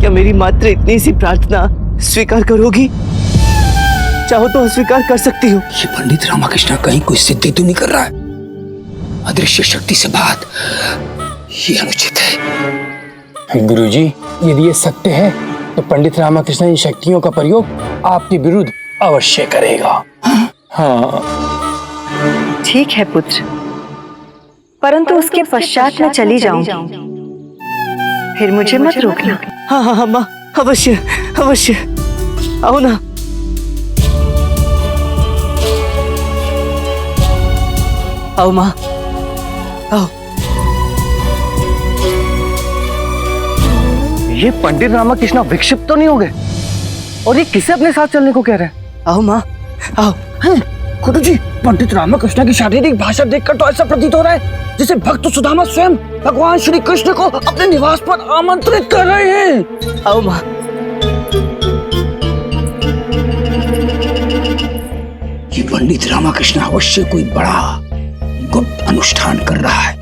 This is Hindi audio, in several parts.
क्या मेरी मात्र इतनी सी प्रार्थना स्वीकार करोगी? चाहो तो अस्वीकार कर सकती हो। ये पंडित रामाकृष्ण कहीं कोई सिद्धि तो नहीं कर रहा है? अदृश्य शक्ति से बात, ये अनुचित है। गुरुजी, यदि ये सत्य है तो पंडित रामाकृष्ण इन शक्तियों का प्रयोग आपके विरुद्ध अवश्य करेगा। हाँ। ठीक है पुत्र, परंतु उसके पश्चात मैं चली जाऊंगी, फिर मुझे मत रोकना। हाँ हाँ हाँ माँ, अवश्य अवश्य, आओ ना। आओ माँ, आओ। ये पंडित रामाकृष्ण विक्षिप्त तो नहीं हो गए? और ये किसे अपने साथ चलने को कह रहे हैं? आओ माँ, आओ। गुरुजी, पंडित रामाकृष्ण की शारीरिक भाषा देखकर तो ऐसा प्रतीत हो रहा है जैसे भक्त सुदामा स्वयं भगवान श्री कृष्ण को अपने निवास पर आमंत्रित कर रहे हैं। आओ माँ। ये पंडित रामाकृष्ण अवश्य कोई बड़ा गुप्त अनुष्ठान कर रहा है।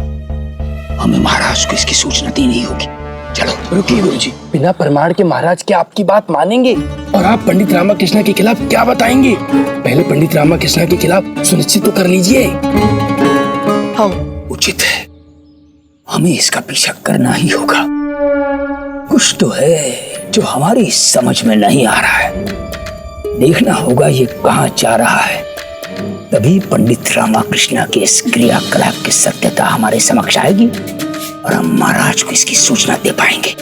हमें महाराज को इसकी सूचना देनी होगी। चलो। रुकिए गुरुजी, बिना प्रमाण के महाराज क्या आपकी बात मानेंगे? और आप पंडित रामाकृष्ण के खिलाफ क्या बताएंगे? पहले पंडित रामाकृष्ण के खिलाफ सुनिश्चित तो कर लीजिए। आओ। उचित है, हमें इसका पीछा करना ही होगा। कुछ तो है जो हमारी समझ में नहीं आ रहा है। देखना होगा ये कहाँ जा रहा है, तभी पंडित रामाकृष्ण के इस क्रियाकलाप की सत्यता हमारे समक्ष आएगी और हम महाराज को इसकी सूचना दे पाएंगे।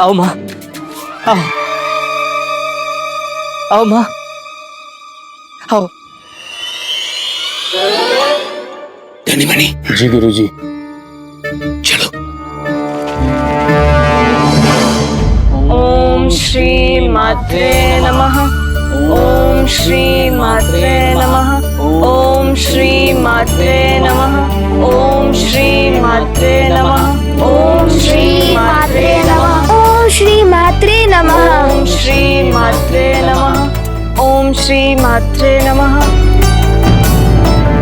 आओ माँ, आओ। आओ माँ, आओ। धनीमणि। जी गुरुजी। चलो। ओम श्री मात्रे नमः। ओम श्री मात्रे नमः। ओम श्री मात्रे नमः। ओम श्री मात्रे नमः। ओम श्री मात्रे नमः। ओम श्री मात्रे नमः। ओम श्री मात्रे नमः। ओम श्री मात्रे नमः।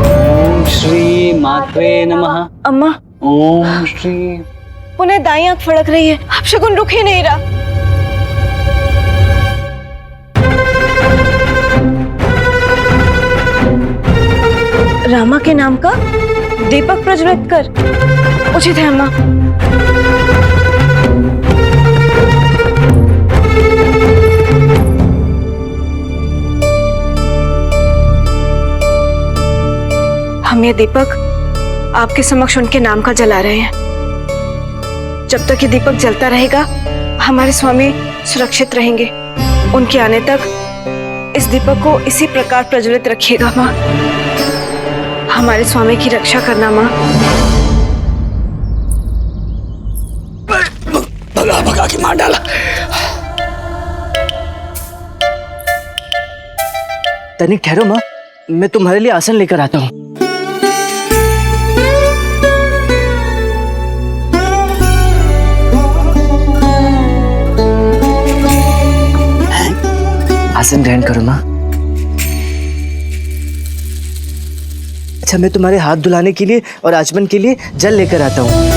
ओम श्री मात्रे नमः। अम्मा, ओम श्री। पुनः दाईं आंख फड़क रही है। अब शकुन रुक ही नहीं रहा। रामा के नाम का दीपक प्रज्वलित कर। उचित है अम्मा। हम ये दीपक आपके समक्ष उनके नाम का जला रहे हैं। जब तक ये दीपक जलता रहेगा हमारे स्वामी सुरक्षित रहेंगे। उनके आने तक इस दीपक को इसी प्रकार प्रज्वलित रखिएगा माँ। हमारे स्वामी की रक्षा करना माँ। भगा भगा के मार डाला। तनिक ठहरो माँ, मैं तुम्हारे लिए आसन लेकर आता हूँ। आसन ग्रहण करो माँ। अच्छा, मैं तुम्हारे हाथ धुलाने के लिए और आचमन के लिए जल लेकर आता हूँ।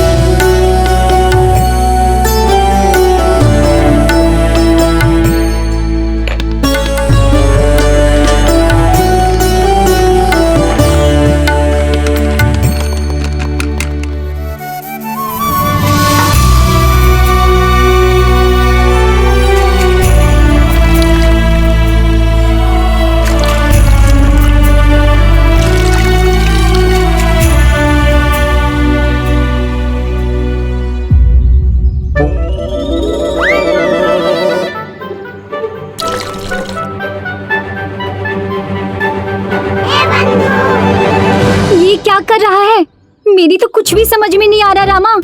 क्या कर रहा है? मेरी तो कुछ भी समझ में नहीं आ रहा रामा।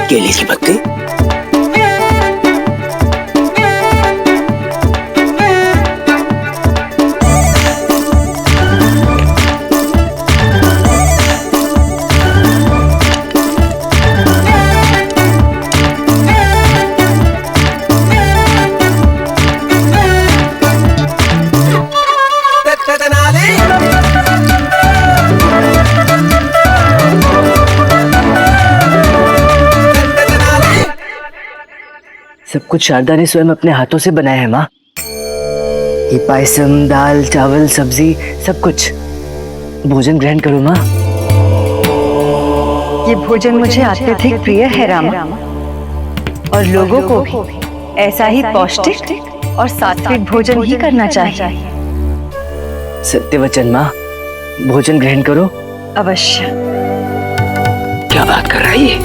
केले के पत्ते सब कुछ शारदा ने स्वयं अपने हाथों से बनाया है माँ। ये पायसम, दाल, चावल, सब्जी, सब कुछ। भोजन ग्रहण करो माँ। ये भोजन मुझे अत्यधिक प्रिय है रामा, और लोगों को भी ऐसा ही पौष्टिक और सात्विक भोजन ही करना चाहिए। सत्य वचन माँ, भोजन ग्रहण करो। अवश्य। क्या बात कर रहा है ये?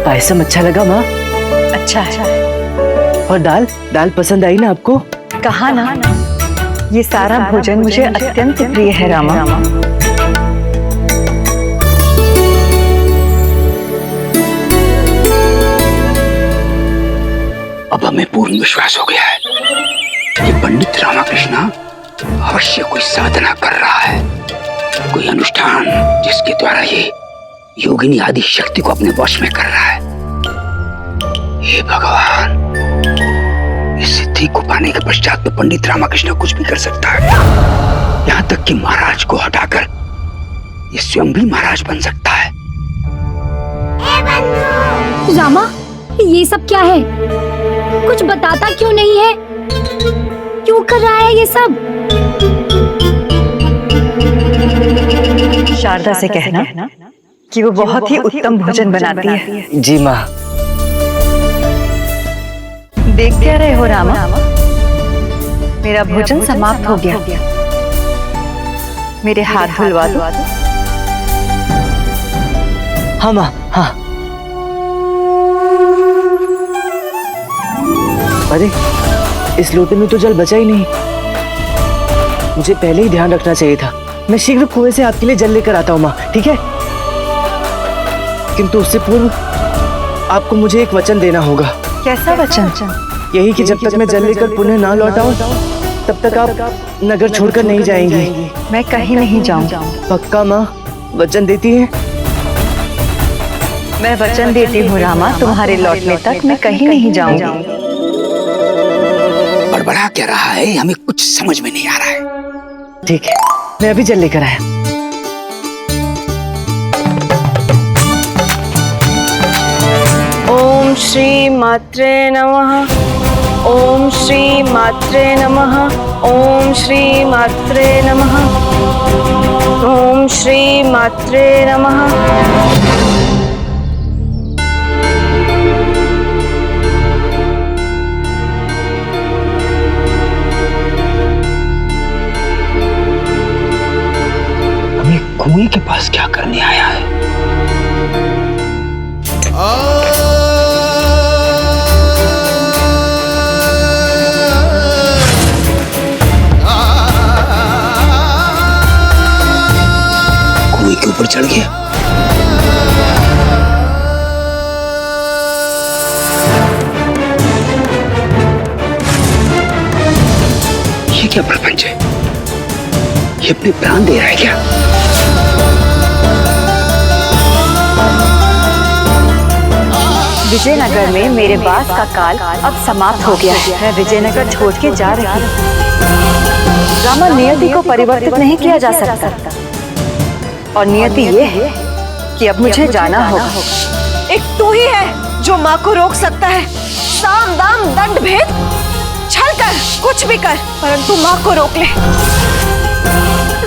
पायसम अच्छा लगा माँ? अच्छा है। और दाल, दाल पसंद आई ना आपको? कहा ना, ये सारा भोजन मुझे अत्यंत प्रिय है रामा। अब हमें पूर्ण विश्वास हो गया है कि पंडित रामाकृष्ण अवश्य कोई साधना कर रहा है, कोई अनुष्ठान जिसके द्वारा ये योगिनी आदि शक्ति को अपने वश में कर रहा है। हे भगवान, इस सिद्धि को पाने के पश्चात तो पंडित रामाकृष्ण कुछ भी कर सकता है। यहाँ तक कि महाराज को हटाकर ये स्वयं भी महाराज बन सकता है। रामा, ये सब क्या है? कुछ बताता क्यों नहीं है? क्यों कर रहा है ये सब? शारदा से कहना कि वो बहुत ही उत्तम भोजन बनाती है। जी माँ। देख क्या रहे हो रामा? मेरा भोजन समाप्त हो गया। मेरे हाथ धुलवा दो। हाँ माँ, हाँ। अरे, इस लोटे में तो जल बचा ही नहीं। मुझे पहले ही ध्यान रखना चाहिए था। मैं शीघ्र कुएं से आपके लिए जल लेकर आता हूँ माँ, ठीक है? किंतु उससे पूर्व आपको मुझे एक वचन देना होगा। कैसा वचन? यही कि जब तक मैं जल लेकर पुनः ना लौट आऊं, तब तक आप नगर छोड़कर नहीं जाएंगी। मैं कहीं नहीं जाऊंगा। पक्का माँ? वचन देती है? मैं वचन देती हूँ रामा, तुम्हारे लौटने तक मैं कहीं नहीं जाऊंगी। बड़बड़ा क्या रहा है? हमें कुछ समझ में नहीं आ रहा है। ठीक है, मैं अभी जल लेकर आया। ओम श्री मात्रे नमः। ओम श्री मात्रे नमः। ओम श्री मात्रे नमः। ओम श्री मात्रे नमः। हमें कुएं के पास क्या करने आया है? कुएं के ऊपर चढ़ गया। ये क्या प्रपंच है? ये अपने प्राण दे रहा है क्या? विजयनगर में मेरे वास का काल अब समाप्त हो गया है। मैं विजयनगर छोड़ के जा रही हूँ। रामा, नियति को परिवर्तित नहीं किया जा सकता, और नियति ये है कि अब मुझे जाना होगा। एक तू ही है जो माँ को रोक सकता है। साम दाम दंड भेद छल कर कुछ भी कर, परंतु माँ को रोक ले।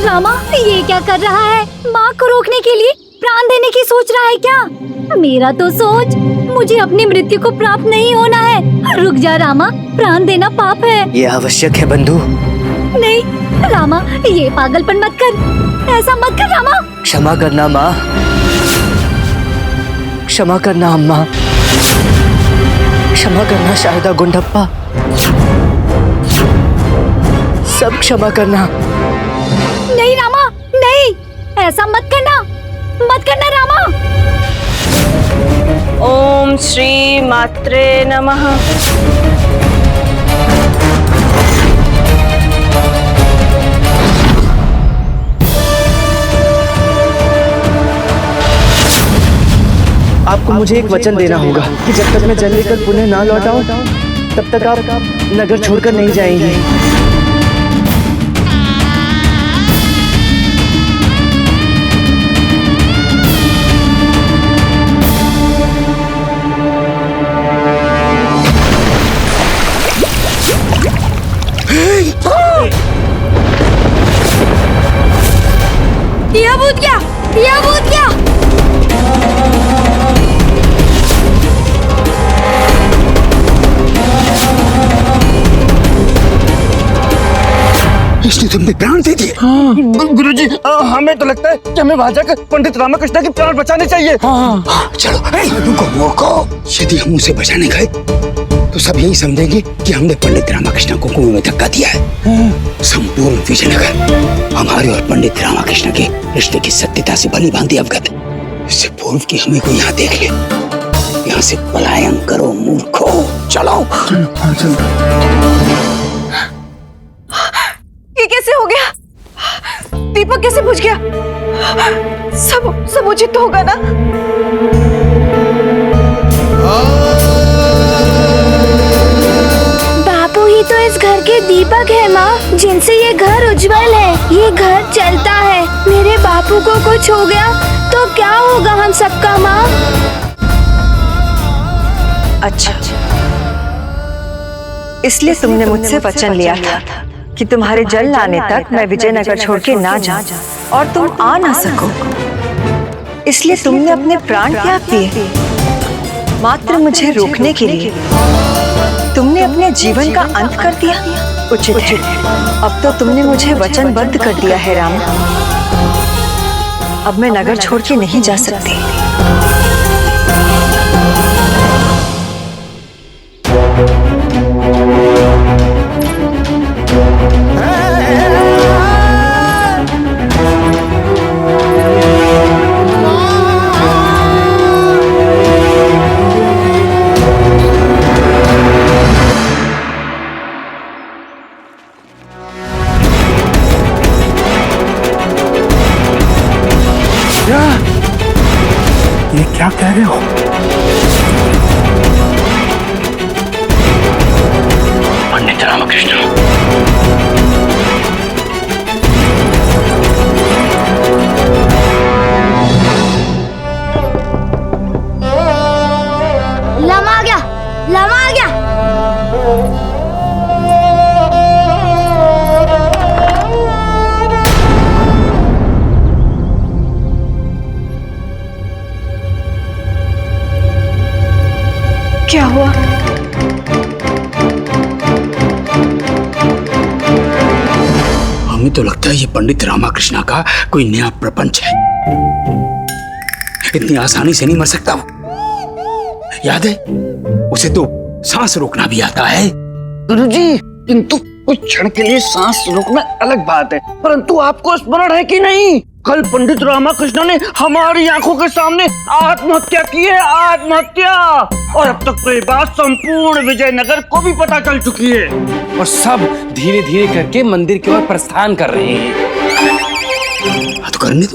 रामा, ये क्या कर रहा है? माँ को रोकने के लिए प्राण देने की सोच रहा है क्या? मेरा तो सोच, मुझे अपनी मृत्यु को प्राप्त नहीं होना है। रुक जा रामा, प्राण देना पाप है। ये आवश्यक है बंधु। नहीं रामा, ये पागलपन मत कर। ऐसा मत कर रामा। क्षमा करना माँ, क्षमा करना अम्मा, क्षमा करना शारदा गुंडप्पा, सब क्षमा करना। नहीं रामा, नहीं, ऐसा मत करना, मत करना रामा। ओम श्री मात्रे नमः। आपको मुझे एक वचन देना होगा कि जब तक मैं जल लेकर पुनः ना लौट आऊं, तब तक आप नगर छोड़कर नहीं जाएंगी। दिया बुझ गया, दिया बुझ गया। इसने तुमने प्राण दे दिए। गुरुजी, हमें तो लगता है कि हमें वहां जाकर पंडित रामकृष्ण के प्राण बचाने चाहिए। चलो रुको रुको। यदि हम उसे बचाने गए तो सब यही समझेंगे कि हमने पंडित रामकृष्ण को कुएं में धक्का दिया है। संपूर्ण विजयनगर हमारे और पंडित रामकृष्ण के रिश्ते की सत्यता से भली भांति अवगत है। इससे पूर्व कि हमें कोई यहाँ देख ले, यहाँ से पलायन करो मूर्खो। चलो ये कैसे हो गया? दीपक कैसे बुझ गया? सब उचित तो होगा ना? बापू ही तो इस घर के दीपक है माँ, जिनसे ये घर उज्जवल है। ये घर चलता है। मेरे बापू को कुछ हो गया तो क्या होगा हम सबका माँ? अच्छा, इसलिए तुमने मुझसे वचन लिया था कि तुम्हारे जल लाने तक मैं विजयनगर छोड़ के ना जाऊं और तुम आ ना सको। इसलिए तुमने अपने प्राण त्याग दिए मात्र मुझे रोकने के लिए। तुमने अपने जीवन का अंत कर दिया। उचित है, अब तो तुमने मुझे वचनबद्ध कर दिया है राम। अब मैं नगर छोड़ के नहीं जा सकती। ये क्या कह रहे हो? पंडित रामकृष्ण, लमा गया, लमा गया। क्या हुआ? हमें तो लगता है ये पंडित रामकृष्ण का कोई नया प्रपंच है। इतनी आसानी से नहीं मर सकता वो। याद है, उसे तो सांस रोकना भी आता है। गुरुजी, किंतु कुछ क्षण के लिए सांस रोकना अलग बात है, परंतु आपको स्मरण है कि नहीं, कल पंडित रामकृष्ण ने हमारी आंखों के सामने आत्महत्या की है। आत्महत्या। और अब तक तो ये बात संपूर्ण विजयनगर को भी पता चल चुकी है। और सब धीरे धीरे करके मंदिर की ओर प्रस्थान कर रहे हैं। तो करने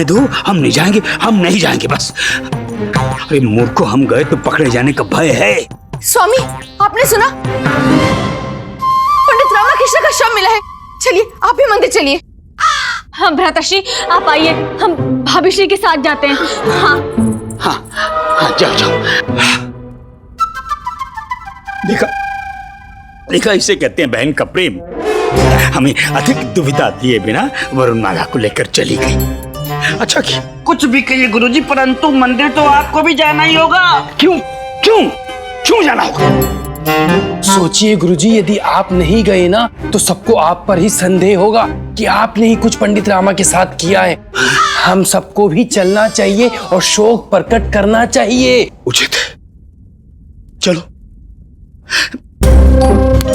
दो। हम नहीं जाएंगे, हम नहीं जाएंगे बस। अरे मूर्खो, हम गए तो पकड़े जाने का भय है। स्वामी, आपने सुना? पंडित रामकृष्ण का शव मिला है। चलिए, आप भी मंदिर चलिए। हाँ भ्राताश्री, आप आइए, हम भाभीश्री के साथ जाते हैं। हाँ हाँ, जाओ। देखा इसे कहते हैं बहन का प्रेम। हमें अधिक दुविधा दिए बिना वरुणमाला को लेकर चली गई। अच्छा की कुछ भी कहिए गुरुजी, परंतु मंदिर तो आपको भी जाना ही होगा। क्यों जाना होगा? सोचिए गुरुजी, यदि आप नहीं गए ना तो सबको आप पर ही संदेह होगा कि आपने ही कुछ पंडित रामा के साथ किया है। हम सबको भी चलना चाहिए और शोक प्रकट करना चाहिए। उचित है, चलो।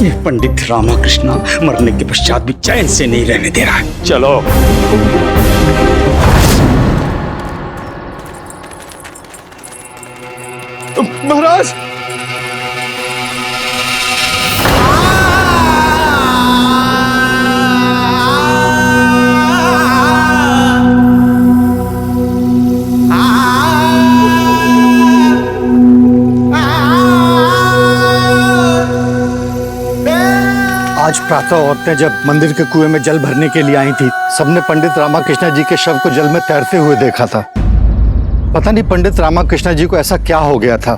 ये पंडित रामकृष्ण मरने के पश्चात भी चैन से नहीं रहने दे रहा है। चलो। महाराज, आज प्रातः औरतें जब मंदिर के कुएं में जल भरने के लिए आई थी, सबने पंडित रामाकृष्ण जी के शव को जल में तैरते हुए देखा था। पता नहीं पंडित रामाकृष्ण जी को ऐसा क्या हो गया था।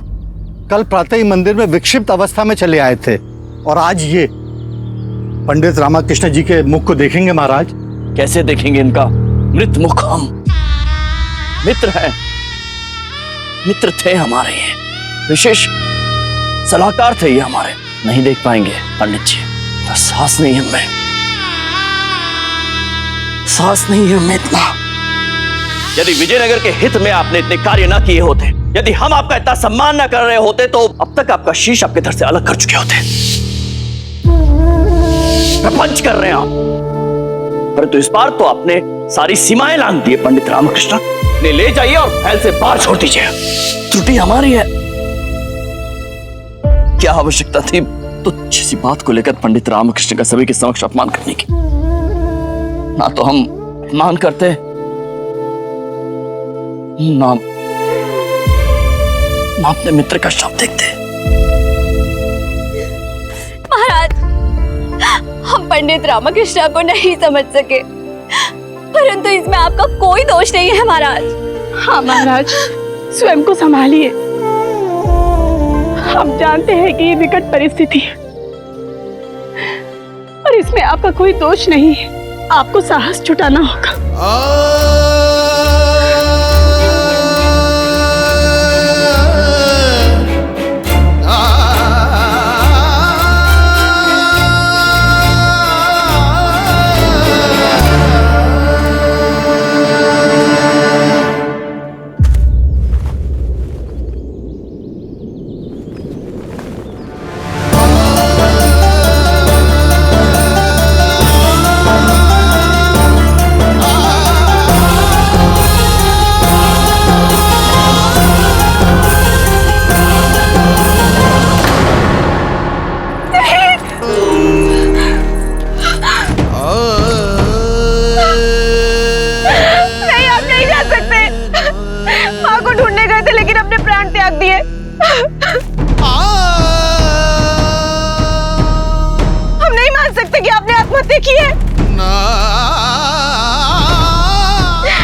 कल प्रातः ही मंदिर में विक्षिप्त अवस्था में चले आए थे और आज ये पंडित रामाकृष्ण जी के मुख को देखेंगे महाराज? कैसे देखेंगे इनका मृत मुख? हम मित्र हैं, मित्र थे हमारे, विशेष सलाहकार थे ये हमारे। नहीं देख पाएंगे पंडित जी, तो साहस नहीं है हमें, साहस नहीं है हमें इतना। यदि विजयनगर के हित में आपने इतने कार्य ना किए होते, यदि हम आपका इतना सम्मान ना कर रहे होते, तो अब तक आपका शीश आपके धड़ से अलग कर चुके होते। प्रपंच कर रहे हैं आप, परंतु इस बार तो आपने सारी सीमाएं लांघ दी। पंडित रामकृष्ण ने ले जाइए और महल से बाहर छोड़ दीजिए। त्रुटि हमारी है, क्या आवश्यकता थी तुच्छ सी बात को लेकर पंडित रामकृष्ण का सभी के समक्ष अपमान करने की? ना तो हम अपमान करते, ना अपने मित्र का शव देखते। महाराज, हम पंडित रामकृष्ण को नहीं समझ सके, परंतु इसमें आपका कोई दोष नहीं है महाराज। हाँ महाराज, स्वयं को संभालिए। हम जानते हैं कि ये विकट परिस्थिति है और इसमें आपका कोई दोष नहीं है। आपको साहस जुटाना होगा।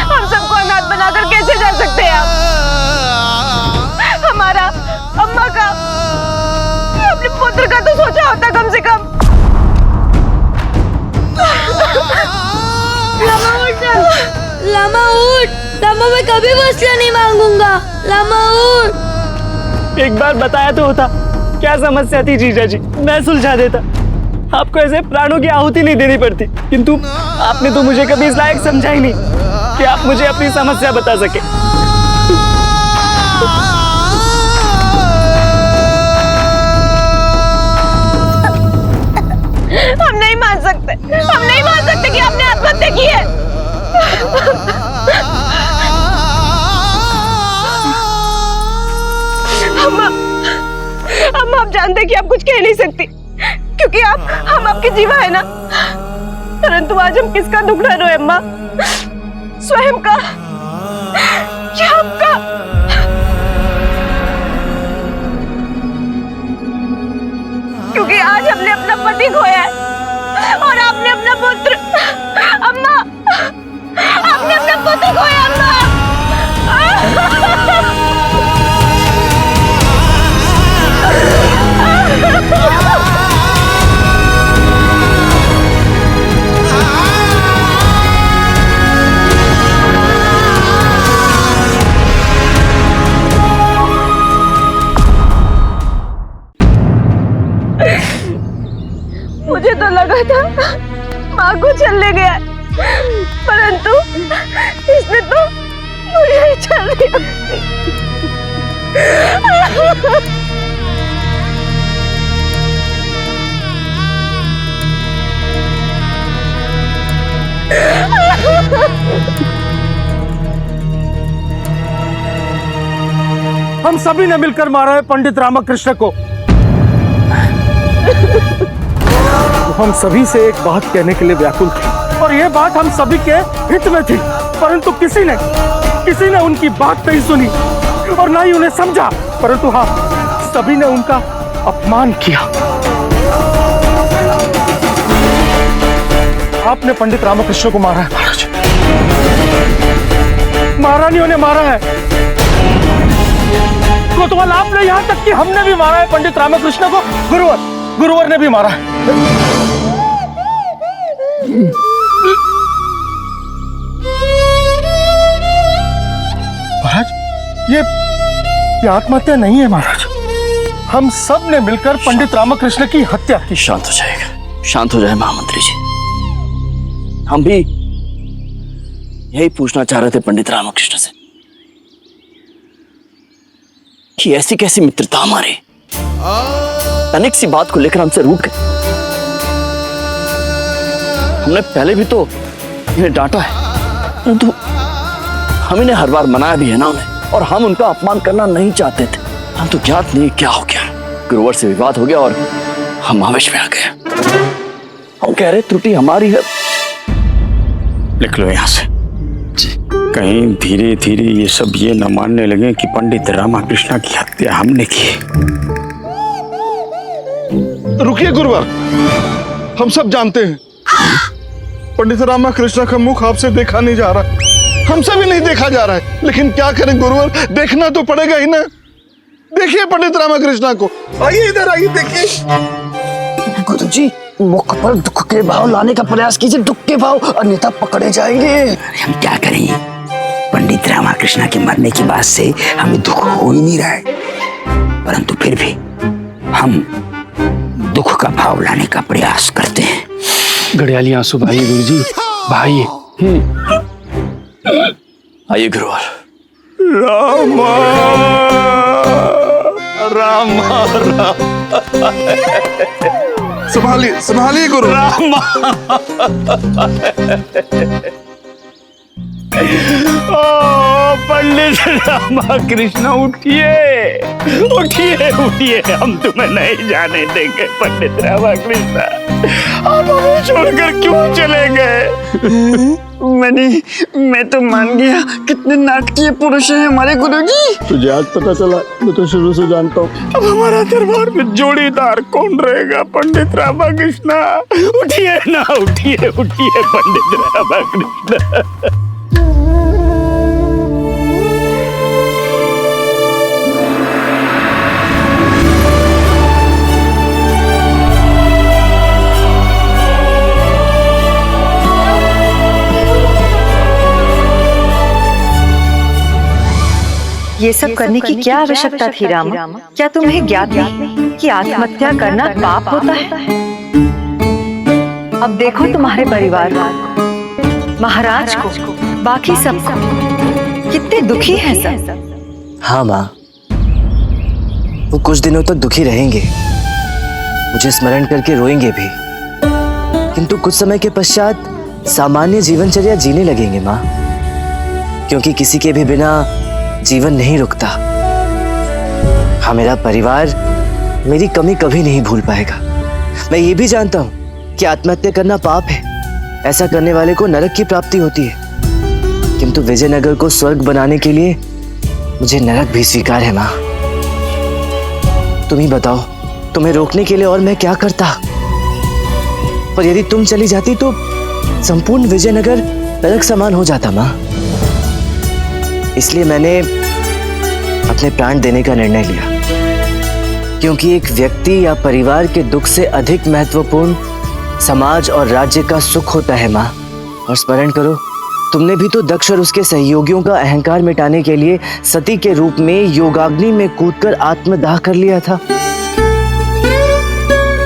हम सबको अनाथ बनाकर कैसे जा सकते हैं आप? हमारा, अम्मा का, अपने पुत्र का तो सोचा होता कम से कम। लामा उठ, लामा मैं कभी वसीयत नहीं मांगूंगा। लामा उठ। एक बार बताया तो होता, क्या समस्या थी जीजा जी, मैं सुलझा देता। आपको ऐसे प्राणों की आहुति नहीं देनी पड़ती, किंतु आपने तो मुझे कभी इस लायक समझा ही नहीं कि आप मुझे अपनी समस्या बता सके। हम नहीं मान सकते, हम नहीं मान सकते कि आपने आत्महत्या की है। अम्मा, आप जानते हैं कि आप कुछ कह नहीं सकती, क्योंकि हम आपकी जीवा है ना। परंतु आज हम किसका दुख ढो रहे अम्मा? स्वयं का या आपका? क्योंकि आज हमने अपना पति खोया है और आपने अपना पुत्र। अम्मा, आपने अपना पुत्र खोया अम्मा। मुझे तो लगा था माँ को चलने गया, परंतु इसने तो मुझे ही चल दिया। हम सभी ने मिलकर मारा है पंडित रामकृष्ण को। हम सभी से एक बात कहने के लिए व्याकुल थे और यह बात हम सभी के हित में थी, परंतु किसी ने उनकी बात नहीं सुनी और ना ही उन्हें समझा, परंतु हाँ, सभी ने उनका अपमान किया। आपने पंडित रामकृष्ण को मारा है महाराज। महारानियों ने मारा है। कोतवाल आपने, यहाँ तक कि हमने भी मारा है पंडित रामकृष्ण को। गुरुवर ने भी मारा है। महाराज ये आत्महत्या नहीं है महाराज। हम सब ने मिलकर पंडित रामकृष्ण की हत्या की। शांत हो जाएगा, शांत हो जाए महामंत्री जी। हम भी यही पूछना चाह रहे थे पंडित रामकृष्ण से कि ऐसी कैसी मित्रता हमारी तनिक सी बात को लेकर हमसे रूठ गए। हमने पहले भी तो इन्हें डांटा है, परंतु हम इन्हें हर बार मनाया भी है ना उन्हें, और हम उनका अपमान करना नहीं चाहते थे। हम तो ज्ञात नहीं क्या हो गया, गुरुवर से विवाद हो गया और हम आवेश में आ गए। हम कह रहे त्रुटि हमारी है। लिख लो यहां से। कहीं धीरे धीरे ये सब ये न मानने लगे कि पंडित रामकृष्ण की हत्या हमने की। रुकिए गुरुवर, हम सब जानते हैं पंडित रामकृष्ण का मुख आपसे देखा नहीं जा रहा, हमसे भी नहीं देखा जा रहा है, लेकिन क्या करें गुरुवर, देखना तो पड़ेगा ही ना। देखिए पंडित रामकृष्ण को, आइए इधर आइए, देखिए। गुरुजी मुख पर दुख के भाव लाने का प्रयास कीजिए, दुख के भाव, अन्यथा पकड़े जाएंगे। हम क्या करें, पंडित रामकृष्ण के मरने की बात से हमें दुख हो ही नहीं रहा है, परंतु फिर भी हम दुख का भाव लाने का प्रयास करते हैं। घड़ियाली आंसू भाई गुरुजी, भाई। आइए गुरुवर। रामा रामा संभालिए संभालिए गुरु। पंडित रामकृष्ण उठिए उठिए उठिए, हम तुम्हें नहीं जाने देंगे। पंडित रामकृष्ण आप हमें छोड़कर क्यों चले गए? मैं तो मान गया, कितने नाटकीय पुरुष हैं हमारे गुरुजी। तुझे आज पता चला? मैं तो शुरू से जानता हूँ। अब हमारा दरबार में जोड़ीदार कौन रहेगा? पंडित रामकृष्ण उठिए ना, उठिए उठिए पंडित रामकृष्ण। ये सब करने की क्या आवश्यकता थी रामा? क्या तुम्हें ज्ञात नहीं कि आत्महत्या करना पाप होता है? अब देखो तुम्हारे परिवार को, महाराज को, बाकी सबको, कितने दुखी हैं सब। हाँ माँ, वो कुछ दिनों तक दुखी रहेंगे, मुझे स्मरण करके रोएंगे भी, किंतु कुछ समय के पश्चात सामान्य जीवनचर्या जीने लगेंगे माँ, क्योंकि किसी के भी बिना जीवन नहीं रुकता। हाँ, मेरा परिवार मेरी कमी कभी नहीं भूल पाएगा। मैं ये भी जानता हूँ कि आत्महत्या करना पाप है, ऐसा करने वाले को नरक की प्राप्ति होती है, किंतु विजयनगर को स्वर्ग बनाने के लिए मुझे नरक भी स्वीकार है माँ। तुम ही बताओ, तुम्हें रोकने के लिए और मैं क्या करता? और यदि तुम चली जाती तो संपूर्ण विजयनगर नरक समान हो जाता माँ। इसलिए मैंने अपने प्राण देने का निर्णय लिया, क्योंकि एक व्यक्ति या परिवार के दुख से अधिक महत्वपूर्ण समाज और राज्य का सुख होता है माँ। और स्मरण करो, तुमने भी तो दक्ष और उसके सहयोगियों का अहंकार मिटाने के लिए सती के रूप में योगाग्नि में कूदकर आत्मदाह कर लिया था।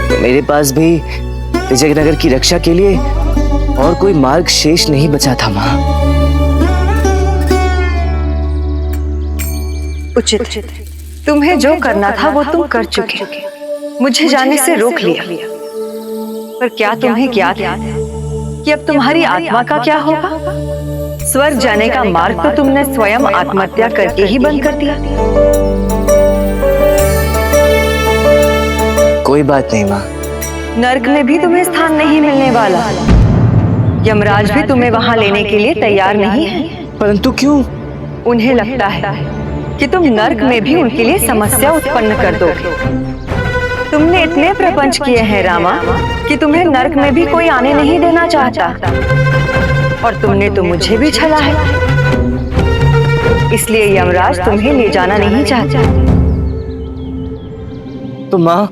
तो मेरे पास भी विजयनगर की रक्षा के लिए और कोई मार्ग शेष नहीं बचा था माँ। उचित, तुम्हें जो करना था वो तुम कर चुके, मुझे जाने से रोक लिया। पर क्या तुम्हें ज्ञात है कि अब तुम्हारी आत्मा का क्या होगा? स्वर्ग जाने का मार्ग तो तुमने स्वयं आत्महत्या करके ही बंद कर दिया। कोई बात नहीं माँ, नर्क में भी तुम्हें स्थान नहीं मिलने वाला। यमराज भी तुम्हें वहां लेने के लिए तैयार नहीं है। परंतु क्यों? उन्हें लगता है कि तुम नर्क में भी उनके लिए समस्या उत्पन्न कर दोगे। तुमने इतने प्रपंच किए हैं रामा कि तुम्हें नरक में भी कोई आने नहीं देना चाहता, और तुमने तो मुझे भी छला है, इसलिए यमराज तुम्हें ले जाना नहीं चाहता। तो माँ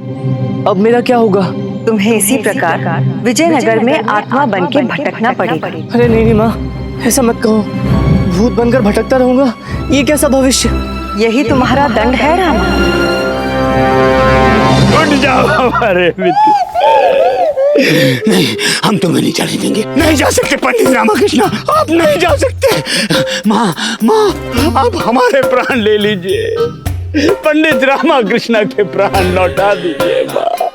अब मेरा क्या होगा? तुम्हें इसी प्रकार विजयनगर में आत्मा बन के भटकना पड़ेगा। अरे नहीं माँ, ऐसा मत कहो। भूत बनकर भटकता रहूंगा, ये कैसा भविष्य? यही तुम्हारा दंड है रामा। उठ जाओ हमारे मित्र। नहीं, हम तुम्हें नहीं जाने देंगे। नहीं जा सकते पंडित रामाकृष्ण, आप नहीं जा सकते। माँ माँ, आप हमारे प्राण ले लीजिए। पंडित रामाकृष्ण के प्राण लौटा दीजिए माँ,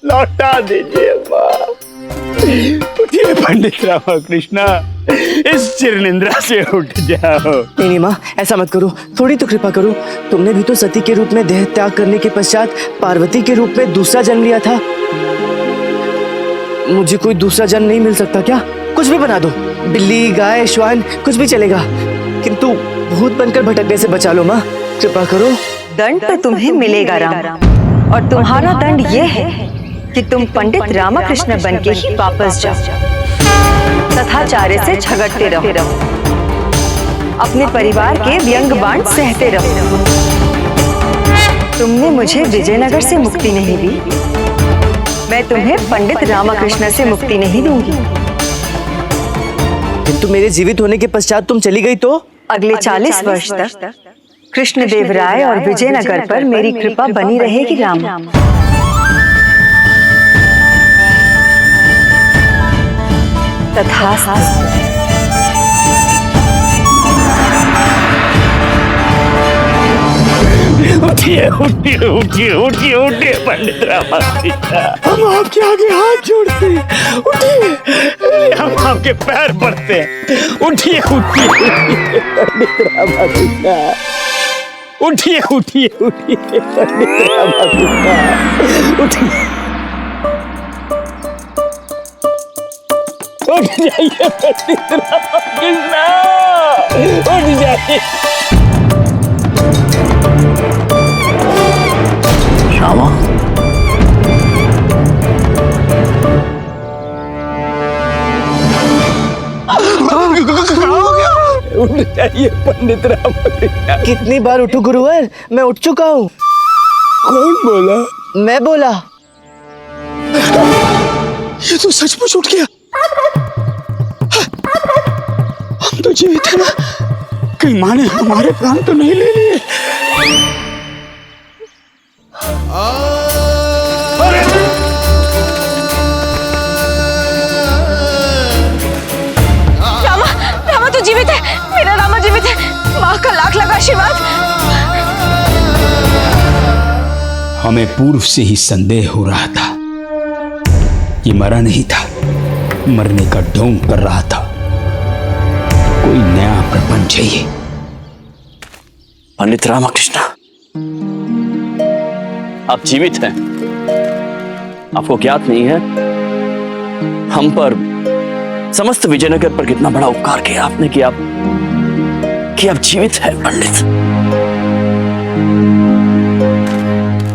लौटा दीजिए माँ। उठिए पंडित रामाकृष्ण, इस चिरनिंद्रा से उठ जाओ। नहीं माँ, ऐसा मत करो, थोड़ी तो कृपा करो। तुमने भी तो सती के रूप में देह त्याग करने के पश्चात पार्वती के रूप में दूसरा जन्म लिया था। मुझे कोई दूसरा जन्म नहीं मिल सकता क्या? कुछ भी बना दो, बिल्ली, गाय, श्वान, कुछ भी चलेगा, किंतु भूत बनकर भटकने से बचा लो माँ, कृपा करो। दंड तो तुम्हें मिलेगा राम, और तुम्हारा दंड ये है कि तुम पंडित रामाकृष्ण बन के ही वापस जाओ, तथाचार्य से झगड़ते रहो, अपने परिवार के व्यंग बाण सहते रहो। तुमने मुझे विजयनगर से मुक्ति नहीं दी, मैं तुम्हें पंडित रामाकृष्ण से मुक्ति नहीं दूंगी। किंतु मेरे जीवित होने के पश्चात तुम चली गई तो? अगले 40 वर्ष तक कृष्णदेव राय और विजयनगर पर मेरी कृपा बनी रहेगी राम। तथास्तु। उठिए उठिए उठिए उठिए उठिए पंडित रामाकृष्ण, हम आपके आगे हाथ जोड़ते हैं। उठिए, हम आपके पैर पड़ते हैं। उठिए उठिए पंडित रामाकृष्ण, उठिए उठिए उठिए पंडित रामाकृष्ण, उठिए। उठ जाइए पंडित रामाकृष्ण, उठ जाइए। श्यामा, उठ जाइए पंडित रामाकृष्ण। कितनी बार उठूं गुरुवर? मैं उठ चुका हूँ। कौन बोला? मैं बोला। ये तो सचमुच उठ गया। हम तो जीवित हैं ना? कहीं माँ ने हमारे प्राण तो नहीं ले लिए? रामा, रामा तो जीवित है, मेरा रामा जीवित है। माँ का लाख लाख आशीर्वाद। हमें पूर्व से ही संदेह हो रहा था, ये मरा नहीं था, मरने का ढोंग कर रहा था। कोई नया प्रपंच है ये। पंडित रामाकृष्ण, आप जीवित हैं। आपको ज्ञात नहीं है हम पर, समस्त विजयनगर पर कितना बड़ा उपकार किया आपने कि आप जीवित हैं पंडित।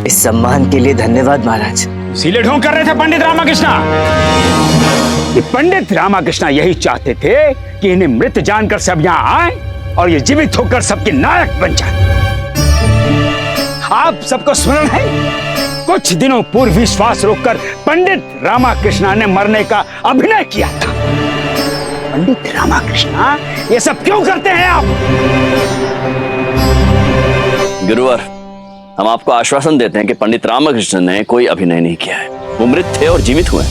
इस सम्मान के लिए धन्यवाद महाराज। इसीलिए ढोंग कर रहे थे पंडित रामाकृष्ण। ये पंडित रामाकृष्ण यही चाहते थे कि इन्हें मृत जानकर सब यहाँ आए और ये जीवित होकर सबके नायक बन जाए। आप सबको स्मरण है, कुछ दिनों पूर्व ही श्वास रोककर पंडित रामाकृष्ण ने मरने का अभिनय किया था। पंडित रामाकृष्ण, ये सब क्यों करते हैं आप? गुरुवर, हम आपको आश्वासन देते हैं कि पंडित रामाकृष्ण ने कोई अभिनय नहीं किया है। वो मृत थे और जीवित हुए,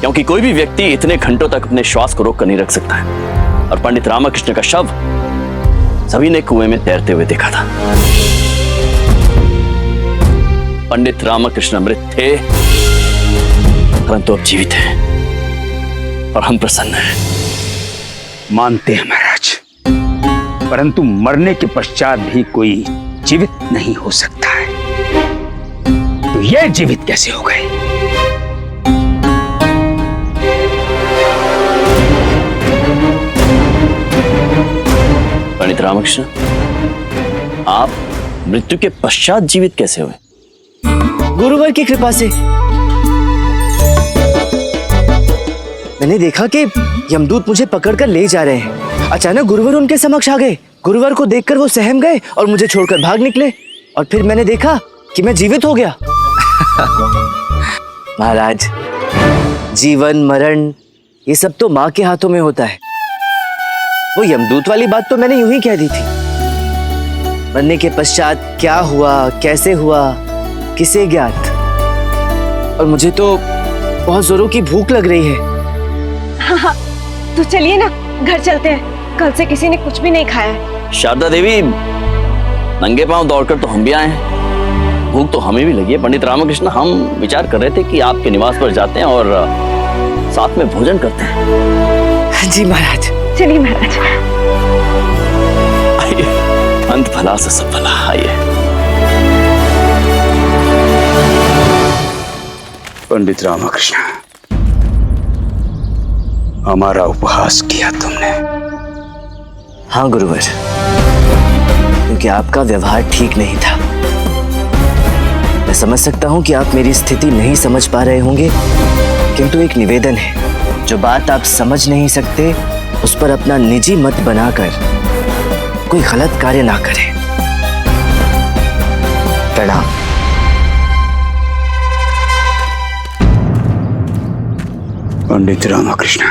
क्योंकि कोई भी व्यक्ति इतने घंटों तक अपने श्वास को रोक कर नहीं रख सकता है। और पंडित रामाकृष्ण का शव सभी ने कुएं में तैरते हुए देखा था। पंडित रामाकृष्ण मृत थे, परंतु अब जीवित हैं और हम प्रसन्न हैं। मानते हैं महाराज, परंतु मरने के पश्चात भी कोई जीवित नहीं हो सकता है, तो ये जीवित कैसे हो गए? पंडित रामाकृष्ण, आप मृत्यु के पश्चात जीवित कैसे हुए? गुरुवर की कृपा से। मैंने देखा कि यमदूत मुझे पकड़कर ले जा रहे हैं। अचानक गुरुवर उनके समक्ष आ गए। गुरुवर को देखकर वो सहम गए और मुझे छोड़कर भाग निकले। और फिर मैंने देखा कि मैं जीवित हो गया। महाराज, जीवन मरण ये सब तो माँ के हाथों में होता है। वो यमदूत वाली बात तो मैंने यूं ही कह दी थी। मरने के पश्चात क्या हुआ, कैसे हुआ, किसे ज्ञात। और मुझे तो बहुत जोरों की भूख लग रही है। हाँ, तो चलिए ना, घर चलते हैं। कल से किसी ने कुछ भी नहीं खाया है। शारदा देवी, नंगे पांव दौड़कर तो हम भी आए हैं, भूख तो हमें भी लगी है। पंडित रामकृष्ण, हम विचार कर रहे थे कि आपके निवास पर जाते हैं और साथ में भोजन करते हैं। जी महाराज। चलिए महाराज। आइए, अंत भला से सब भला। आइए। पंडित रामकृष्ण, हमारा उपहास किया तुमने। हाँ गुरुवर, क्योंकि आपका व्यवहार ठीक नहीं था। मैं समझ सकता हूं कि आप मेरी स्थिति नहीं समझ पा रहे होंगे, किंतु एक निवेदन है, जो बात आप समझ नहीं सकते उस पर अपना निजी मत बनाकर कोई गलत कार्य ना करें। प्रणाम। पंडित रामकृष्ण,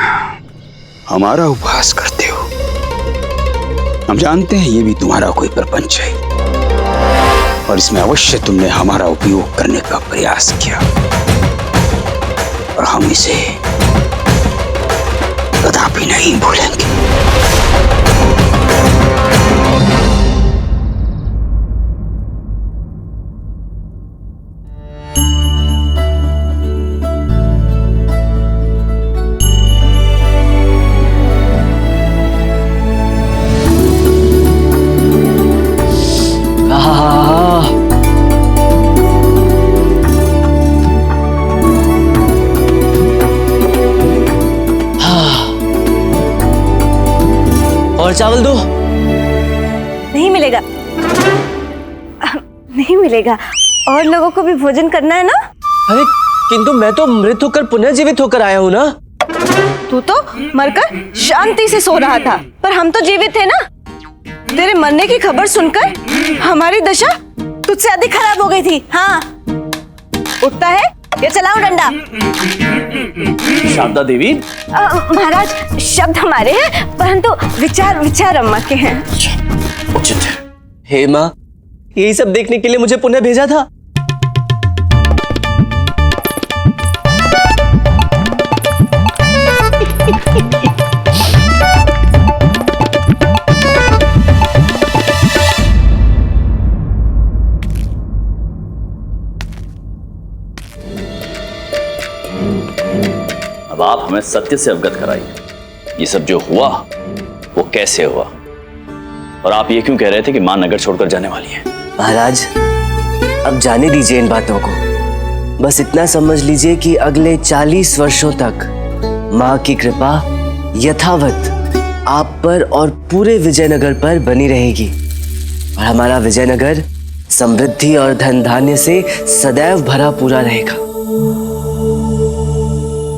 हमारा उपहास करते हो। हम जानते हैं ये भी तुम्हारा कोई प्रपंच है और इसमें अवश्य तुमने हमारा उपयोग करने का प्रयास किया और हम इसे कदापि नहीं भूलेंगे। और चावल दो। नहीं मिलेगा, नहीं मिलेगा। और लोगों को भी भोजन करना है ना। अरे किंतु मैं तो मृत होकर पुनः जीवित होकर आया हूँ ना। तू तो मरकर शांति से सो रहा था, पर हम तो जीवित थे ना। तेरे मरने की खबर सुनकर हमारी दशा तुझसे अधिक खराब हो गई थी। हाँ, उठता है या चलाओ डंडा। शारदा देवी। महाराज, शब्द हमारे हैं, परंतु विचार अम्मा के हैं। उचित है। हे माँ, यही सब देखने के लिए मुझे पुनः भेजा था। अब आप हमें सत्य से अवगत कराइए, ये सब जो हुआ वो कैसे हुआ, और आप ये क्यों कह रहे थे कि मां नगर छोड़कर जाने वाली है। महाराज, अब जाने दीजिए इन बातों को। बस इतना समझ लीजिए कि अगले 40 वर्षों तक मां की कृपा यथावत आप पर और पूरे विजयनगर पर बनी रहेगी और हमारा विजयनगर समृद्धि और धन धान्य से सदैव भरा पूरा रहेगा।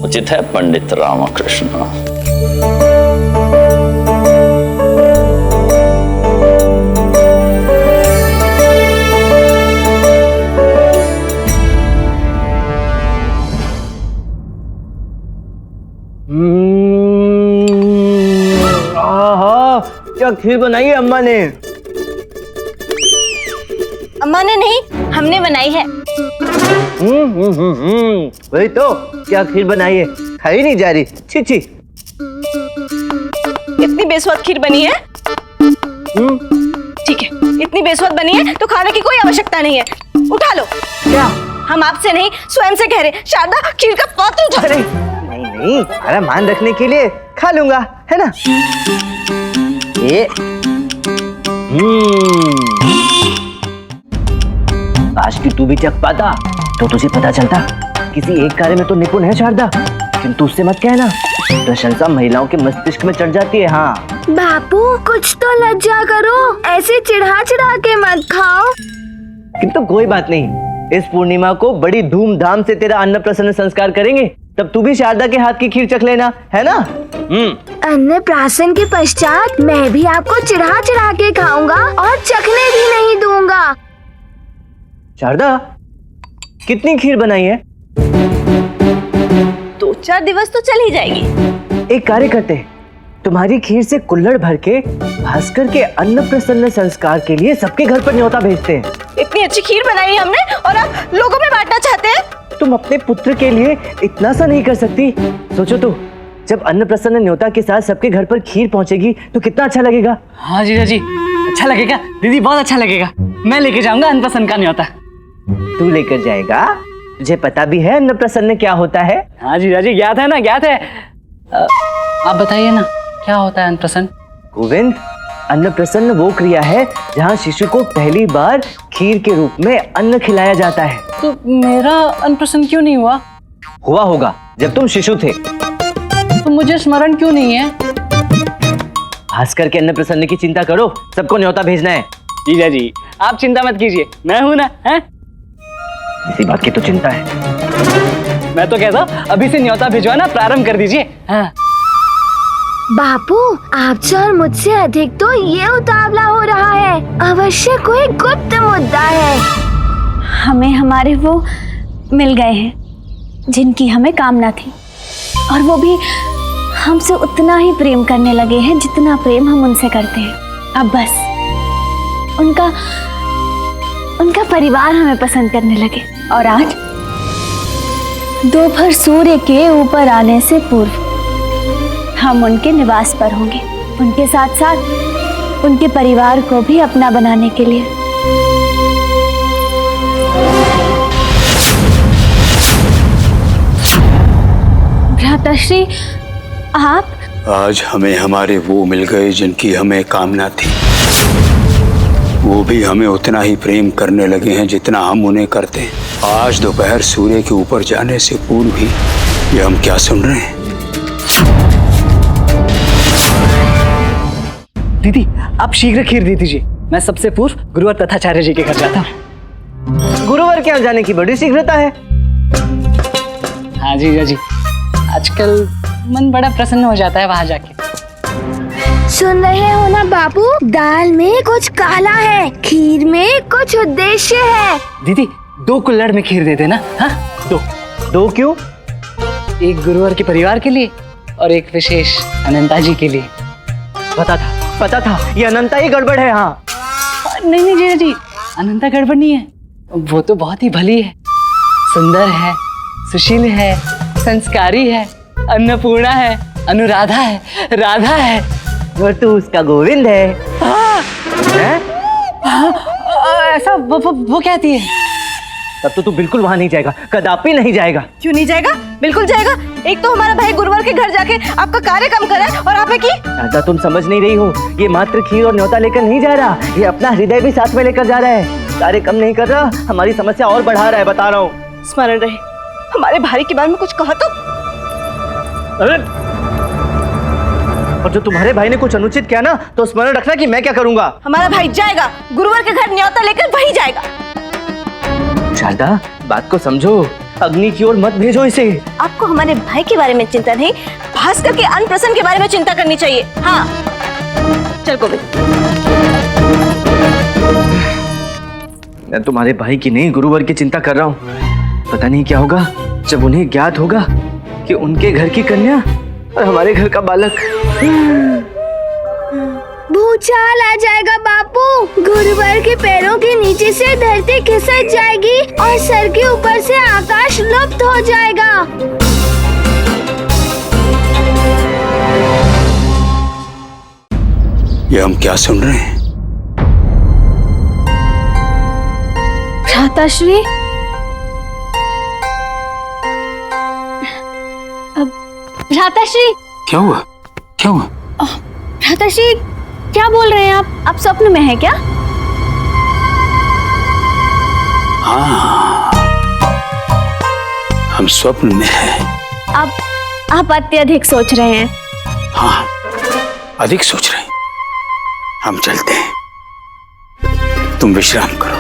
उचित है पंडित रामकृष्ण। क्या खीर बनाई है अम्मा ने? अम्मा ने नहीं, हमने बनाई है। वही तो, क्या खीर बनाई है, खाई नहीं जा रही। छी छी। इतनी बेस्वाद खीर बनी है। ठीक है, इतनी बेस्वाद बनी है तो खाने की कोई आवश्यकता नहीं है। उठा लो। क्या? हम आपसे नहीं, स्वयं से कह रहे। शारदा, खीर का पात्र उठा। नहीं नहीं, अरे मान रखने के लिए खा लूंगा, है ना। ये आज की तू भी चख पाता तो तुझे पता चलता। किसी एक कार्य में तो निपुण है शारदा, किंतु उससे मत कहना, प्रशंसा महिलाओं के मस्तिष्क में चढ़ जाती है। हाँ बापू, कुछ तो लज्जा करो, ऐसे चिढ़ा चिढ़ा के मत खाओ। किंतु कोई बात नहीं, इस पूर्णिमा को बड़ी धूमधाम से तेरा अन्नप्राशन संस्कार करेंगे, तब तू भी शारदा के हाथ की खीर चख लेना, है ना? अन्नप्राशन के पश्चात मैं भी आपको चिढ़ा चिढ़ा के खाऊंगा और चखने भी नहीं दूंगा। शारदा, कितनी खीर बनाई है? 2-4 दिवस तो चल ही जाएगी। एक कार्य करते हैं, तुम्हारी खीर से कुल्हड़ भर के भास्कर के अन्नप्राशन संस्कार के लिए सबके घर पर न्योता भेजते हैं। इतनी अच्छी खीर बनाई है हमने और आप लोगों में बांटना चाहते हैं? तुम अपने पुत्र के लिए इतना सा नहीं कर सकती? सोचो तो, जब अन्नप्राशन न्योता के साथ सबके घर पर खीर पहुंचेगी तो कितना अच्छा लगेगा। हाँ जीजा जी, अच्छा लगेगा दीदी, बहुत अच्छा लगेगा। मैं लेके जाऊंगा अन्नप्राशन का न्योता। तू लेकर जाएगा? तुझे पता भी है अन्नप्राशन क्या होता है? हाँ जीजा जी, ज्ञात है ना, ज्ञात है। आप बताइए ना, क्या होता है अन्नप्राशन? गोविंद, अन्नप्राशन वो क्रिया है जहाँ शिशु को पहली बार खीर के रूप में अन्न खिलाया जाता है। तो मेरा अन्नप्राशन क्यों नहीं हुआ? हुआ होगा जब तुम शिशु थे। तो मुझे स्मरण क्यों नहीं है? भास्कर के अन्नप्राशन की चिंता करो, सबको न्योता भेजना है। जीजा जी, आप चिंता मत कीजिए, मैं हूं ना। हैं? इसी बात की तो चिंता है। मैं तो कहता हूं, अभी से न्योता भिजवाना प्रारंभ कर दीजिए। हाँ। बापू, आपसे और मुझसे अधिक तो ये उतावला हो रहा है। अवश्य कोई गुप्त मुद्दा है। हमें हमारे वो मिल गए हैं जिनकी हमें कामना थी, और वो भी हमसे उतना ही प्रेम करने लगे हैं जितना प्रेम हम उनसे करते हैं। अब बस उनका परिवार हमें पसंद करने लगे, और आज दोपहर सूर्य के ऊपर आने से पूर्व हम उनके निवास पर होंगे, उनके साथ साथ उनके परिवार को भी अपना बनाने के लिए। भ्राताश्री, आप? आज हमें हमारे वो मिल गए जिनकी हमें कामना थी। वो भी हमें उतना ही प्रेम करने लगे हैं जितना हम उन्हें करते हैं। आज दोपहर सूर्य के ऊपर जाने से पूर्व ही ये हम क्या सुन रहे हैं? दीदी, आप शीघ्र खीर दे दीजिए। मैं सबसे पूर्व गुरुवर तथाचार्य जी के घर जाता हूँ। गुरुवर के यहाँ जाने की बड़ी शीघ्रता है। हाँ जीजा जी, आजकल मन बड़ा प्रसन्न हो जाता है वहां जाके। सुन रहे हो ना बापू, दाल में कुछ काला है, खीर में कुछ उद्देश्य है। दीदी, 2 कुल्हड़ में खीर दे देना। हाँ, 2 क्यों? एक गुरुवर के परिवार के लिए और एक विशेष अनंता जी के लिए। पता था ये अनंता ही गड़बड़ है। हाँ। नहीं जीजा जी, अनंता गड़बड़ नहीं है। वो तो बहुत ही भली है, सुंदर है, सुशील है, संस्कारी है, अन्नपूर्णा है, अनुराधा है, राधा है, और तू उसका गोविंद है। ऐसा वो कहती है। तब तो तू बिल्कुल वहां नहीं जाएगा, कदापि नहीं जाएगा। क्यों नहीं जाएगा? बिल्कुल जाएगा। एक तो हमारा भाई गुरुवर के घर जाके आपका कार्य कम करा है, और आपने की? दादा, तुम समझ नहीं रही हो। ये मात्र खीर और न्योता लेकर नहीं जा रहा, ये अपना हृदय भी साथ में लेकर जा रहा है। कार्य कम नहीं कर रहा, हमारी समस्या और बढ़ा रहा है, बता रहा हूँ। स्मरण रहे, हमारे भाई के बारे में कुछ कहा तो? अरे, और जो तुम्हारे भाई ने कुछ अनुचित किया ना, तो स्मरण रखना कि मैं क्या करूंगा। हमारा भाई जाएगा, गुरुवर के घर न्योता लेकर वही जाएगा। शारदा, बात को समझो, अग्नि की ओर मत भेजो इसे। आपको हमारे भाई के बारे में चिंता नहीं, भास्कर के अन्नप्राशन के बारे में चिंता करनी चाहिए। हाँ, चल गोविंद। मैं तुम्हारे भाई की नहीं, गुरुवर की चिंता कर रहा हूँ। पता नहीं क्या होगा जब उन्हें ज्ञात होगा कि उनके घर की कन्या और हमारे घर का बालक। भूचाल आ जाएगा बापू। गुरुवर के पैरों के नीचे से धरती खिसक जाएगी और सर के ऊपर से आकाश लुप्त हो जाएगा। ये हम क्या सुन रहे हैं? भ्राताश्री, भ्राताश्री, क्या हुआ? क्या हुआ? भ्राताश्री, क्या बोल रहे हैं आप स्वप्न में हैं क्या? हाँ, हम स्वप्न में हैं। आप अत्यधिक सोच रहे हैं। हाँ, अधिक सोच रहे हैं। हम चलते हैं, तुम विश्राम करो।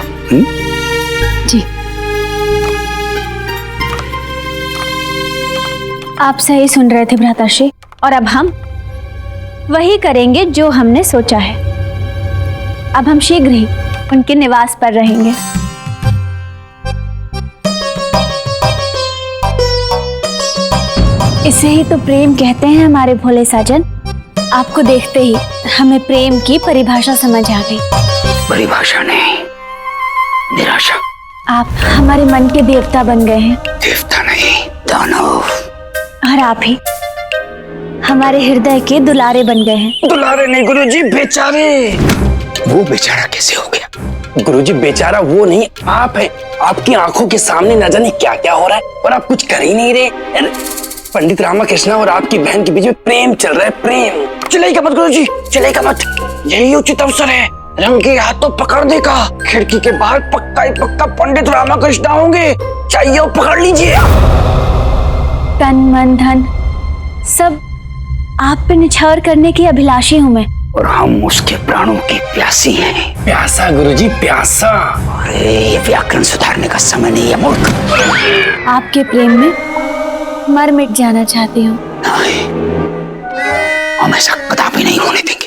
जी। आप सही सुन रहे थे भ्राताश्री, और अब हम वही करेंगे जो हमने सोचा है। अब हम शीघ्र ही उनके निवास पर रहेंगे। इसे ही तो प्रेम कहते हैं हमारे भोले साजन। आपको देखते ही हमें प्रेम की परिभाषा समझ आ गई। परिभाषा नहीं, निराशा। आप हमारे मन के देवता बन गए हैं। देवता नहीं, दानव। और आप ही हमारे हृदय के दुलारे बन गए हैं। दुलारे नहीं गुरुजी, बेचारे। वो बेचारा कैसे हो गया? गुरुजी बेचारा वो नहीं, आप है। आपकी आंखों के सामने न जाने क्या क्या हो रहा है और आप कुछ कर ही नहीं रहे। पंडित रामाकृष्णा और आपकी बहन के बीच में प्रेम चल रहा है, प्रेम। चलेगा मत गुरुजी, चलेगा मत। यही उचित अवसर है। रंग के हाथों पकड़ देगा। खिड़की के बाहर पक्का ही पक्का पंडित रामाकृष्णा होंगे। चाहिए वो पकड़ लीजिए। तन मन धन सब आप पे निछावर करने की अभिलाषी हूँ मैं। और हम उसके प्राणों की प्यासी हैं। प्यासा गुरुजी, प्यासा। अरे ये व्याकरण सुधारने का समय नहीं है मूर्ख। आपके प्रेम में मर मिट जाना चाहती हूँ। नहीं, हम ऐसा कदापि नहीं होने देंगे।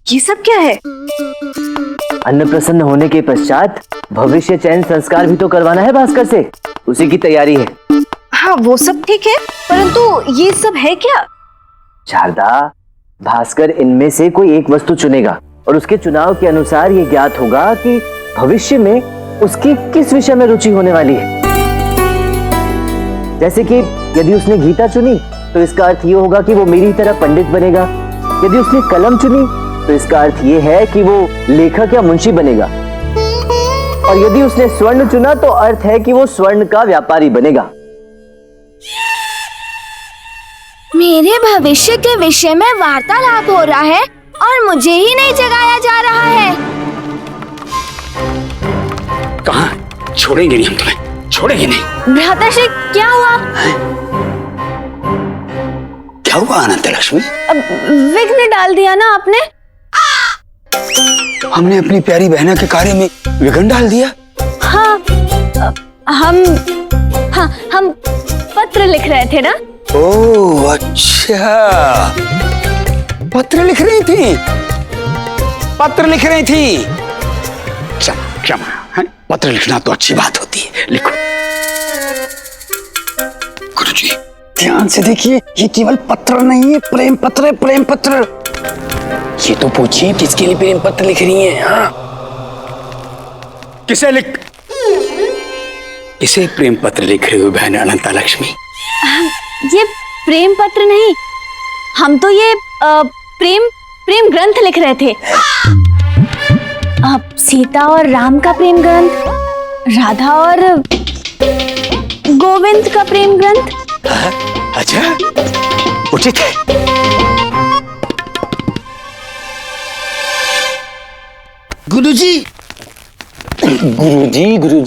ये सब क्या है? अन्न प्रसन्न होने के पश्चात भविष्य चयन संस्कार भी तो करवाना है भास्कर से। उसी की तैयारी है। हाँ वो सब ठीक है, परंतु ये सब है क्या? शारदा, भास्कर इनमें से कोई एक वस्तु चुनेगा और उसके चुनाव के अनुसार ये ज्ञात होगा कि भविष्य में उसकी किस विषय में रुचि होने वाली है। जैसे कि यदि उसने गीता चुनी तो इसका अर्थ ये होगा कि वो मेरी तरह पंडित बनेगा। यदि उसने कलम चुनी तो इसका अर्थ ये है कि वो लेखक या मुंशी बनेगा। और यदि उसने स्वर्ण चुना तो अर्थ है कि वो स्वर्ण का व्यापारी बनेगा। मेरे भविष्य के विषय में वार्तालाप हो रहा है और मुझे ही नहीं जगाया जा रहा है। कहाँ छोड़ेंगे नहीं हम तुम्हें, छोड़ेंगे नहीं। भ्राताश्री क्या हुआ? क्या हुआ अनंत लक्ष्मी? विघ्न डाल दिया ना आपने। हमने अपनी प्यारी बहना के कार्य में विघ्न डाल दिया। हाँ, हम पत्र लिख रहे थे ना। ओह अच्छा, पत्र लिख रही थी, पत्र लिख रही थी। क्षमा, पत्र लिखना तो अच्छी बात होती है, लिखो। गुरुजी ध्यान से देखिए, ये केवल पत्र नहीं है, प्रेम पत्र है, प्रेम पत्र। ये तो पूछिए किसके लिए प्रेम पत्र लिख रही हैं? हाँ, किसे प्रेम पत्र लिख रही हो बहन अनंता लक्ष्मी? ये प्रेम पत्र नहीं, हम तो ये प्रेम ग्रंथ लिख रहे थे। सीता और राम का प्रेम ग्रंथ, राधा और गोविंद का प्रेम ग्रंथ। अच्छा, उचित है। गुरुजी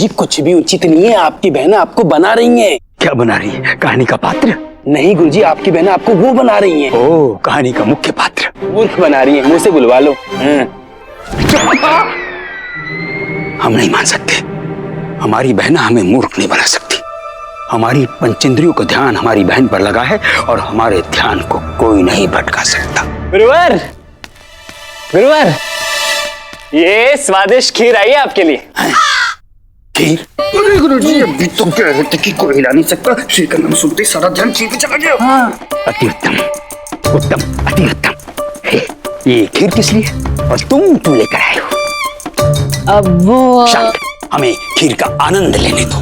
कुछ भी उचित नहीं है। आपकी बहन आपको बना रही है। क्या बना रही है? कहानी का पात्र? नहीं गुरुजी, आपकी बहन आपको वो बना रही है। ओह, कहानी का मुख्य पात्र। मूर्ख बना रही है, मुझसे बुलवा लो। हम नहीं मान सकते। हमारी बहना हमें मूर्ख नहीं बना सकती। हमारी पंचेंद्रियों का ध्यान हमारी बहन पर लगा है और हमारे ध्यान को कोई नहीं भटका सकता। गुरुवर, ये स्वादिष्ट खीर आई है आपके लिए। खीर? अरे गुरुजी, अभी तो कह रहे थे कि कोई हिला नहीं सकता। खीर का नाम सुनते सारा ध्यान खीर पे चला गया। हाँ। अति उत्तम, उत्तम, अति उत्तम। ये खीर किस लिए और तुम लेकर आए हो? अब वो शांत, हमें खीर का आनंद लेने दो।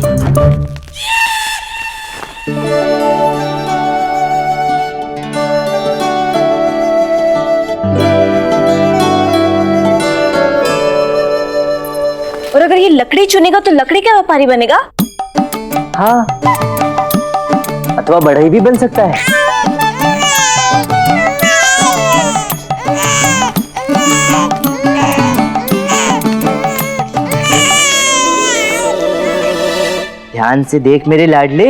और अगर ये लकड़ी चुनेगा तो लकड़ी का व्यापारी बनेगा। हाँ, अथवा बढ़ई भी बन सकता है। ध्यान से देख मेरे लाडले,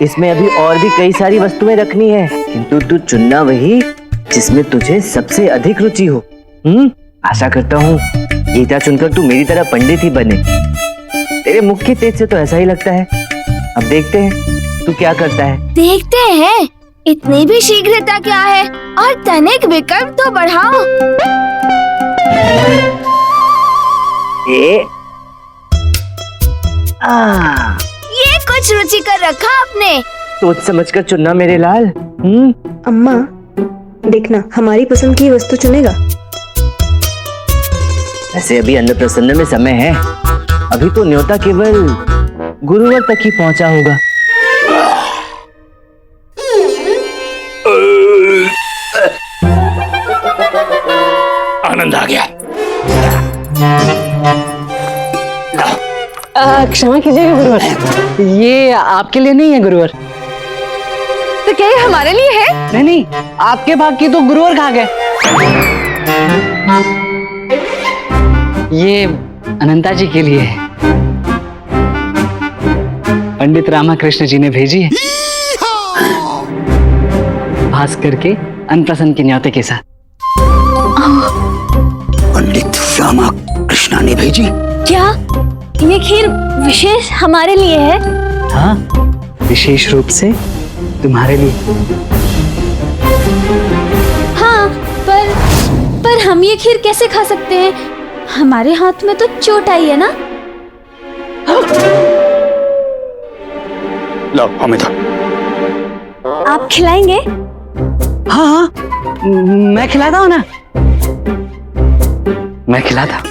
इसमें अभी और भी कई सारी वस्तुएं रखनी है, किंतु तू चुनना वही जिसमें तुझे सबसे अधिक रुचि हो। आशा करता हूँ गीता चुनकर तू मेरी तरह पंडित ही बने। तेरे मुख के तेज से तो ऐसा ही लगता है। अब देखते हैं तू क्या करता है। देखते हैं, इतनी भी शीघ्रता क्या है, और तनिक विकल्प तो बढ़ाओ। ये कुछ रुचिकर रखा आपने। सोच समझकर चुनना मेरे लाल। अम्मा देखना, हमारी पसंद की वस्तु चुनेगा। ऐसे अभी अन्नप्रसन्न में समय है, अभी तो न्योता केवल गुरुवार तक ही पहुंचा होगा। आनंद आ गया। क्षमा कीजिएगा गुरुवर, ये आपके लिए नहीं है गुरुवर। तो क्या ये हमारे लिए है? नहीं नहीं, आपके भाग की तो गुरुवर खा गए। ये अनंता जी के लिए है, पंडित रामाकृष्ण जी ने भेजी है, भास्कर के अन्नप्रसन के न्योते के साथ। पंडित रामाकृष्ण ने भेजी? क्या ये खीर विशेष हमारे लिए है? हाँ, विशेष रूप से तुम्हारे लिए। हाँ, पर हम ये खीर कैसे खा सकते हैं? हमारे हाथ में तो चोट आई है ना। लो हमें दो। आप खिलाएंगे? हाँ हाँ, मैं खिलाता हूँ ना, मैं खिलाता।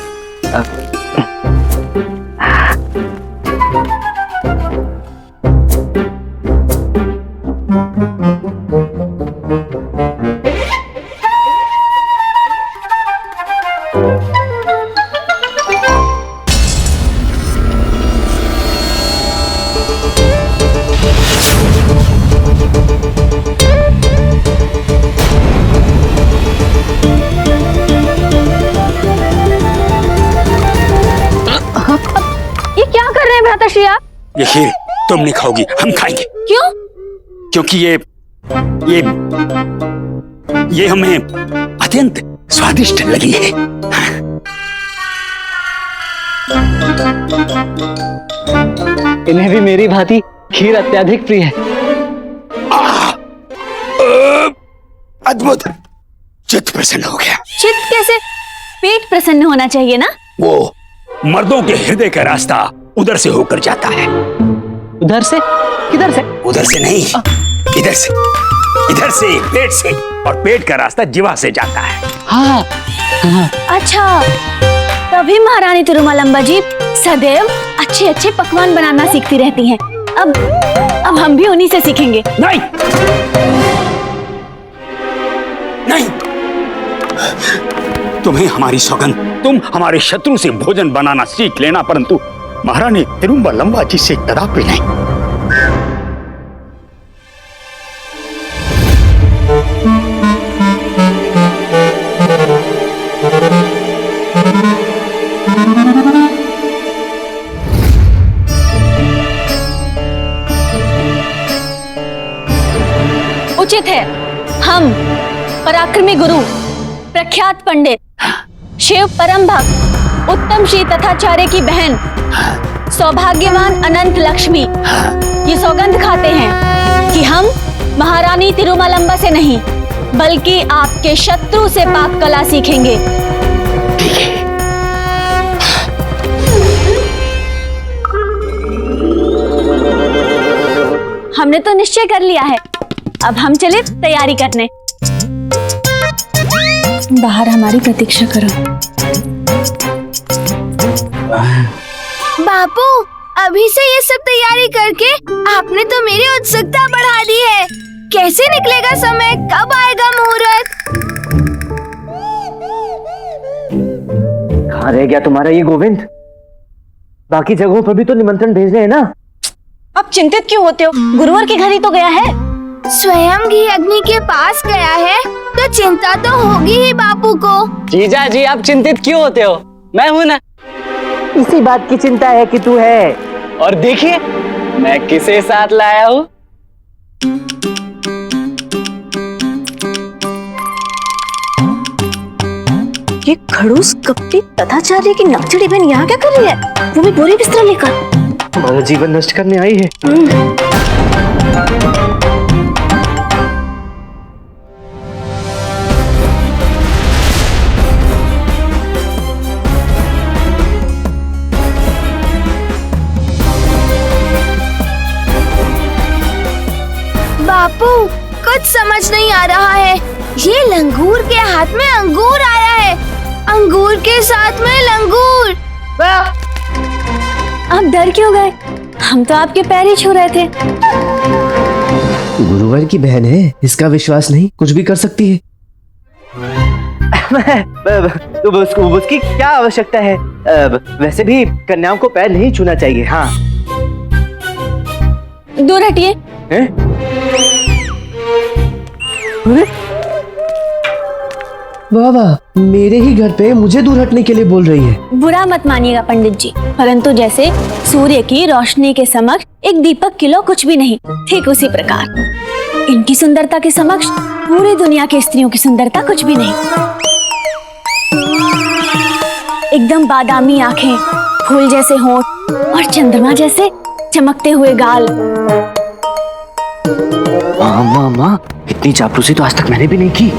ये खीर तुम नहीं खाओगी, हम खाएंगे। क्यों? क्योंकि ये हमें अत्यंत स्वादिष्ट लगी है। इन्हें भी मेरी भांति खीर अत्यधिक प्रिय है। अद्भुत, चित्त प्रसन्न हो गया। चित्त कैसे? पेट प्रसन्न होना चाहिए ना। वो मर्दों के हृदय का रास्ता उधर से होकर जाता है। उधर से? किधर से? उधर से नहीं, इधर से, इधर से, पेट से, और पेट का रास्ता जीवा से जाता है। हाँ, हाँ। अच्छा, तभी महारानी तिरुमलंबा जी सदैव अच्छे अच्छे पकवान बनाना सीखती रहती हैं। अब हम भी उन्हीं से सीखेंगे। नहीं, नहीं, तुम्हें हमारी सौगंध, तुम हमारे शत्रु से भोजन बनाना सीख लेना, परंतु महारानी तिरुमलंबा जी से कदापि नहीं। उचित है, हम पराक्रमी गुरु, प्रख्यात पंडित, शिव परम भक्त, उत्तम श्री तथाचार्य की बहन, सौभाग्यवान अनंत लक्ष्मी, ये सौगंध खाते हैं कि हम महारानी तिरुमलंबा से नहीं बल्कि आपके शत्रु से पाक कला सीखेंगे। हमने तो निश्चय कर लिया है, अब हम चले तैयारी करने। बाहर हमारी प्रतीक्षा करो। बापू, अभी से ये सब तैयारी करके आपने तो मेरी उत्सुकता बढ़ा दी है। कैसे निकलेगा समय, कब आएगा मुहूर्त? कहाँ रह गया तुम्हारा ये गोविंद? बाकी जगहों पर भी तो निमंत्रण भेज रहे हैं ना। अब चिंतित क्यों होते हो? गुरुवर के घर ही तो गया है। स्वयं घी अग्नि के पास गया है तो चिंता तो होगी ही बापू को। जीजा जी, आप चिंतित क्यों होते हो? मैं हूं ना। इसी बात की चिंता है कि तू है। और देखिए मैं किसे साथ लाया हूँ। ये खड़ूस कपटी तथाचार्य की नकचड़ी बहन यहाँ क्या कर रही है, वो भी बोरी बिस्तर लेकर? हमारा जीवन नष्ट करने आई है। बापू कुछ समझ नहीं आ रहा है। ये लंगूर के हाथ में अंगूर आया है, अंगूर के साथ में लंगूर। आप डर क्यों गए? हम तो आपके पैर ही छू रहे थे। गुरुवर की बहन है, इसका विश्वास नहीं, कुछ भी कर सकती है। उसकी क्या आवश्यकता है? वैसे भी कन्याओं को पैर नहीं छूना चाहिए। हाँ, दूर हटिए। वाह वाह, मेरे ही घर पे मुझे दूर हटने के लिए बोल रही है। बुरा मत मानिएगा पंडित जी, परंतु जैसे सूर्य की रोशनी के समक्ष एक दीपक किलो कुछ भी नहीं, ठीक उसी प्रकार इनकी सुंदरता के समक्ष पूरी दुनिया की स्त्रियों की सुंदरता कुछ भी नहीं। एकदम बादामी आंखें, फूल जैसे होंठ और चंद्रमा जैसे चमकते हुए गाल। माँ, इतनी चापलूसी तो आज तक मैंने भी नहीं की।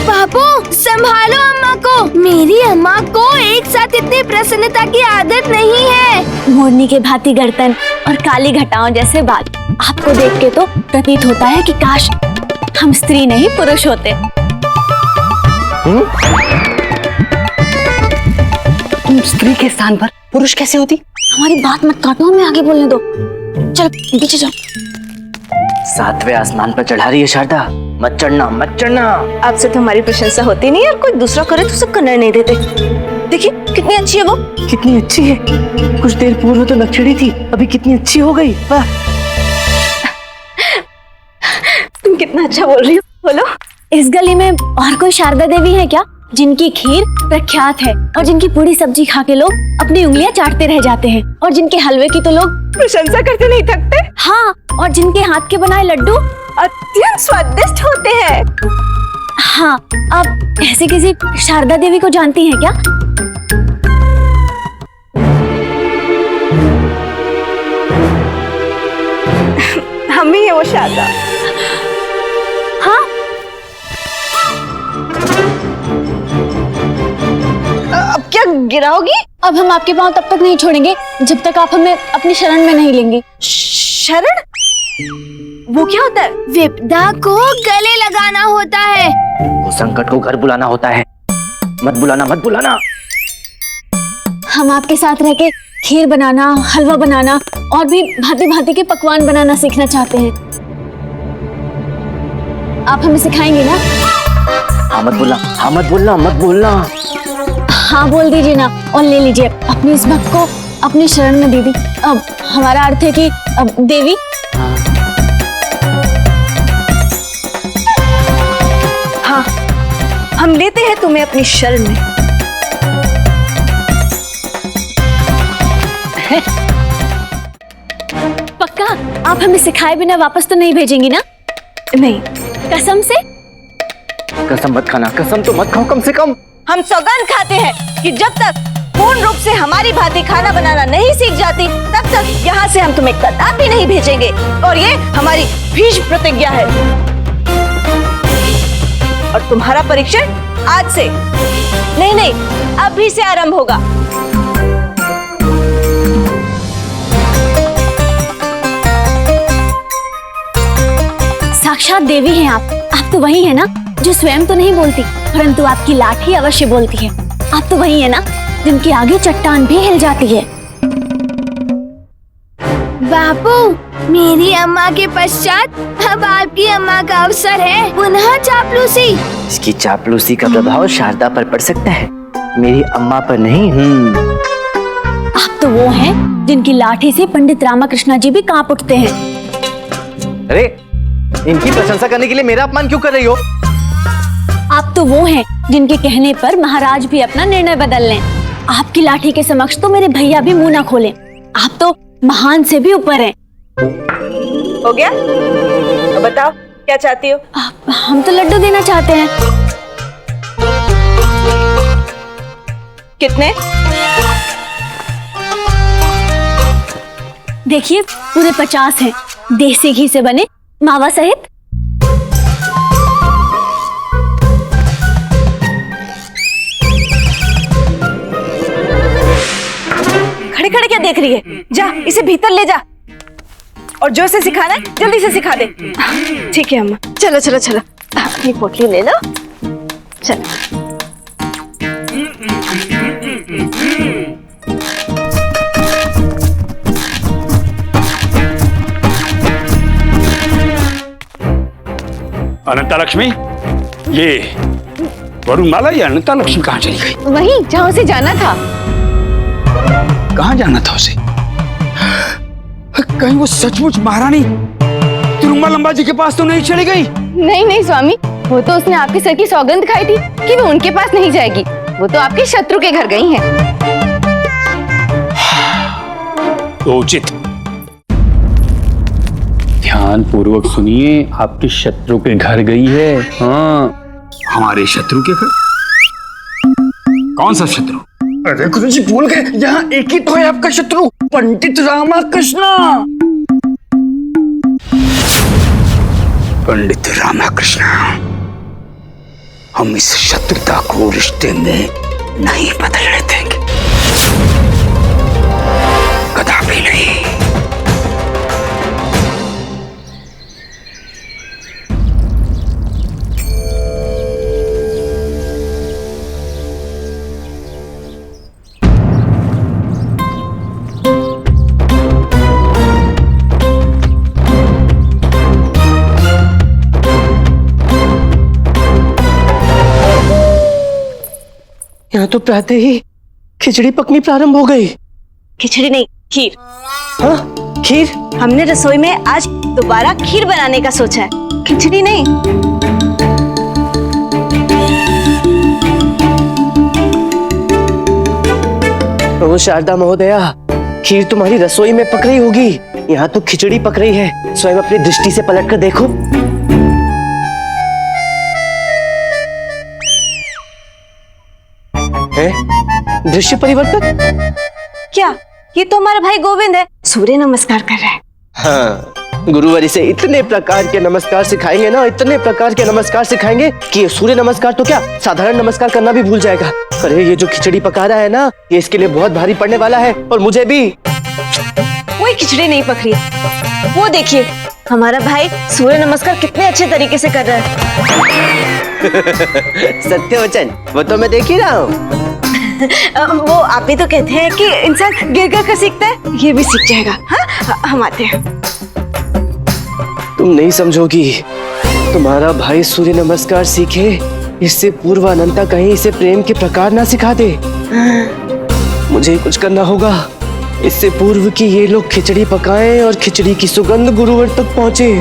बापू संभालो अम्मा को, मेरी अम्मा को एक साथ इतनी प्रसन्नता की आदत नहीं है। मोरनी के भांति गर्दन और काली घटाओं जैसे बाल, आपको देख के तो प्रतीत होता है कि काश हम स्त्री नहीं पुरुष होते। तुम स्त्री के स्थान पर पुरुष कैसे होती? हमारी बात मत काटो, हमें आगे बोलने दो। चल पीछे जाओ। 7वें आसमान पर चढ़ा रही है शारदा, मत चढ़ना मत चढ़ना। आपसे तो हमारी प्रशंसा होती नहीं, और कोई दूसरा करे तो उसे करने नहीं देते। देखिए कितनी अच्छी है वो। कितनी अच्छी है, कुछ देर पूर्व तो नक्शड़ी थी, अभी कितनी अच्छी हो गई। वाह, तुम कितना अच्छा बोल रही हो, बोलो। इस गली में और कोई शारदा देवी है क्या जिनकी खीर प्रख्यात है और जिनकी पूरी सब्जी खा के लोग अपनी उंगलियां चाटते रह जाते हैं, और जिनके हलवे की तो लोग प्रशंसा करते नहीं थकते? हाँ, और जिनके हाथ के बनाए लड्डू अत्यंत स्वादिष्ट होते हैं। हाँ, आप ऐसे किसी शारदा देवी को जानती हैं क्या? हम ही है वो शारदा। हाँ, अब क्या गिराओगी? अब हम आपके पांव तब तक नहीं छोड़ेंगे जब तक आप हमें अपनी शरण में नहीं लेंगी। शरण? वो क्या होता है? विपदा को गले लगाना होता है। वो संकट को घर बुलाना होता है। मत बुलाना मत बुलाना। हम आपके साथ रह के खीर बनाना, हलवा बनाना और भी भांति भांति के पकवान बनाना सीखना चाहते हैं। आप हमें सिखाएंगे ना? हाँ मत बोलना, हाँ मत बोलना, मत बोलना। हाँ बोल दीजिए ना, और ले लीजिए अपनी इस भक्त को अपनी शरण में दीदी। अब हमारा अर्थ है कि अब देवी। हाँ, हम लेते हैं तुम्हें अपनी शरण में। पक्का आप हमें सिखाए बिना वापस तो नहीं भेजेंगी ना? नहीं। कसम से? कसम मत खाना, कसम तो मत खाओ कम से कम। हम सौगंध खाते हैं कि जब तक पूर्ण रूप से हमारी भांति खाना बनाना नहीं सीख जाती, तब तक यहाँ से हम तुम्हें कदापि नहीं भेजेंगे। और ये हमारी भीष्म प्रतिज्ञा है। और तुम्हारा परीक्षण आज से नहीं, अभी से आरंभ होगा। साक्षात देवी हैं आप तो वही है ना जो स्वयं तो नहीं बोलती, परंतु आपकी लाठी अवश्य बोलती है। आप तो वही है ना जिनके आगे चट्टान भी हिल जाती है। बापू, मेरी अम्मा के पश्चात अब आपकी अम्मा का अवसर है। पुनः चापलूसी। इसकी चापलूसी का प्रभाव शारदा पर पड़ सकता है, मेरी अम्मा पर नहीं। आप तो वो हैं जिनकी लाठी से पंडित रामाकृष्णा जी भी कांप उठते हैं। अरे, इनकी प्रशंसा करने के लिए मेरा अपमान क्यों कर रही हो? आप तो वो हैं जिनके कहने पर महाराज भी अपना निर्णय बदल लें। आपकी लाठी के समक्ष तो मेरे भैया भी मुंह ना खोलें। आप तो महान से भी ऊपर हैं। हो गया? अब बताओ क्या चाहती हो? हम तो लड्डू देना चाहते हैं। कितने? देखिए पूरे 50 हैं, देसी घी से बने, मावा सहित। खड़े खड़े क्या देख रही है? जा इसे भीतर ले जा, और जो इसे सिखाना है जल्दी से सिखा दे। ठीक है अम्मा, चलो चलो चलो, अपनी पोटली ले लो, चलो। अनंता लक्ष्मी, ये वरुणमाला या अनंता लक्ष्मी कहाँ चली गई? वहीं जहाँ उसे जाना था। कहाँ जाना था उसे? कहीं वो सचमुच महारानी तिरुमल लंबा जी के पास तो नहीं चली गई? नहीं नहीं स्वामी, वो तो उसने आपके सर की सौगंध खाई थी कि वो उनके पास नहीं जाएगी। वो तो आपके शत्रु के घर गई हैं। तो उचित। ध्यान पूर्वक सुनिए, आपके शत्रु के घर गई है। हाँ, हमारे शत्रु के घर? कौन सा शत्रु? अरे गुरुजी भूल गए, यहाँ एक ही तो है आपका शत्रु, पंडित रामाकृष्ण। पंडित रामाकृष्ण, हम इस शत्रुता को रिश्ते में नहीं बदलने देंगे, कदापि नहीं। यहाँ तो प्रातः ही खिचड़ी पकनी प्रारंभ हो गई। खिचड़ी नहीं, खीर। हाँ, खीर? हमने रसोई में आज दोबारा खीर बनाने का सोचा है, खिचड़ी नहीं। ओ शारदा महोदया, खीर तुम्हारी रसोई में पक रही होगी, यहाँ तो खिचड़ी पक रही है। स्वयं अपनी दृष्टि से पलट कर देखो। है दृश्य परिवर्तन? क्या? ये तो हमारा भाई गोविंद है, सूर्य नमस्कार कर रहा है। हाँ, गुरुवर इसे इतने प्रकार के नमस्कार सिखाएंगे ना, इतने प्रकार के नमस्कार सिखाएंगे कि ये सूर्य नमस्कार तो क्या, साधारण नमस्कार करना भी भूल जाएगा। अरे ये जो खिचड़ी पका रहा है ना, ये इसके लिए बहुत भारी पड़ने वाला है, और मुझे भी। कोई खिचड़ी नहीं पक रही, वो देखिए हमारा भाई सूर्य नमस्कार कितने अच्छे तरीके से कर रहा है। सत्य वचन, वो तो मैं देख ही रहा हूँ। वो आप ही तो कहते हैं कि इंसान गिर गिर कर सीखता है, ये भी सीख जाएगा। हाँ, हम आते हैं। तुम नहीं समझोगी, तुम्हारा भाई सूर्य नमस्कार सीखे, इससे पूर्व अनंता कहीं इसे प्रेम के प्रकार ना सिखा दे। मुझे कुछ करना होगा, इससे पूर्व कि ये लोग खिचड़ी पकाएं और खिचड़ी की सुगंध गुरुवर तक पहुंचे।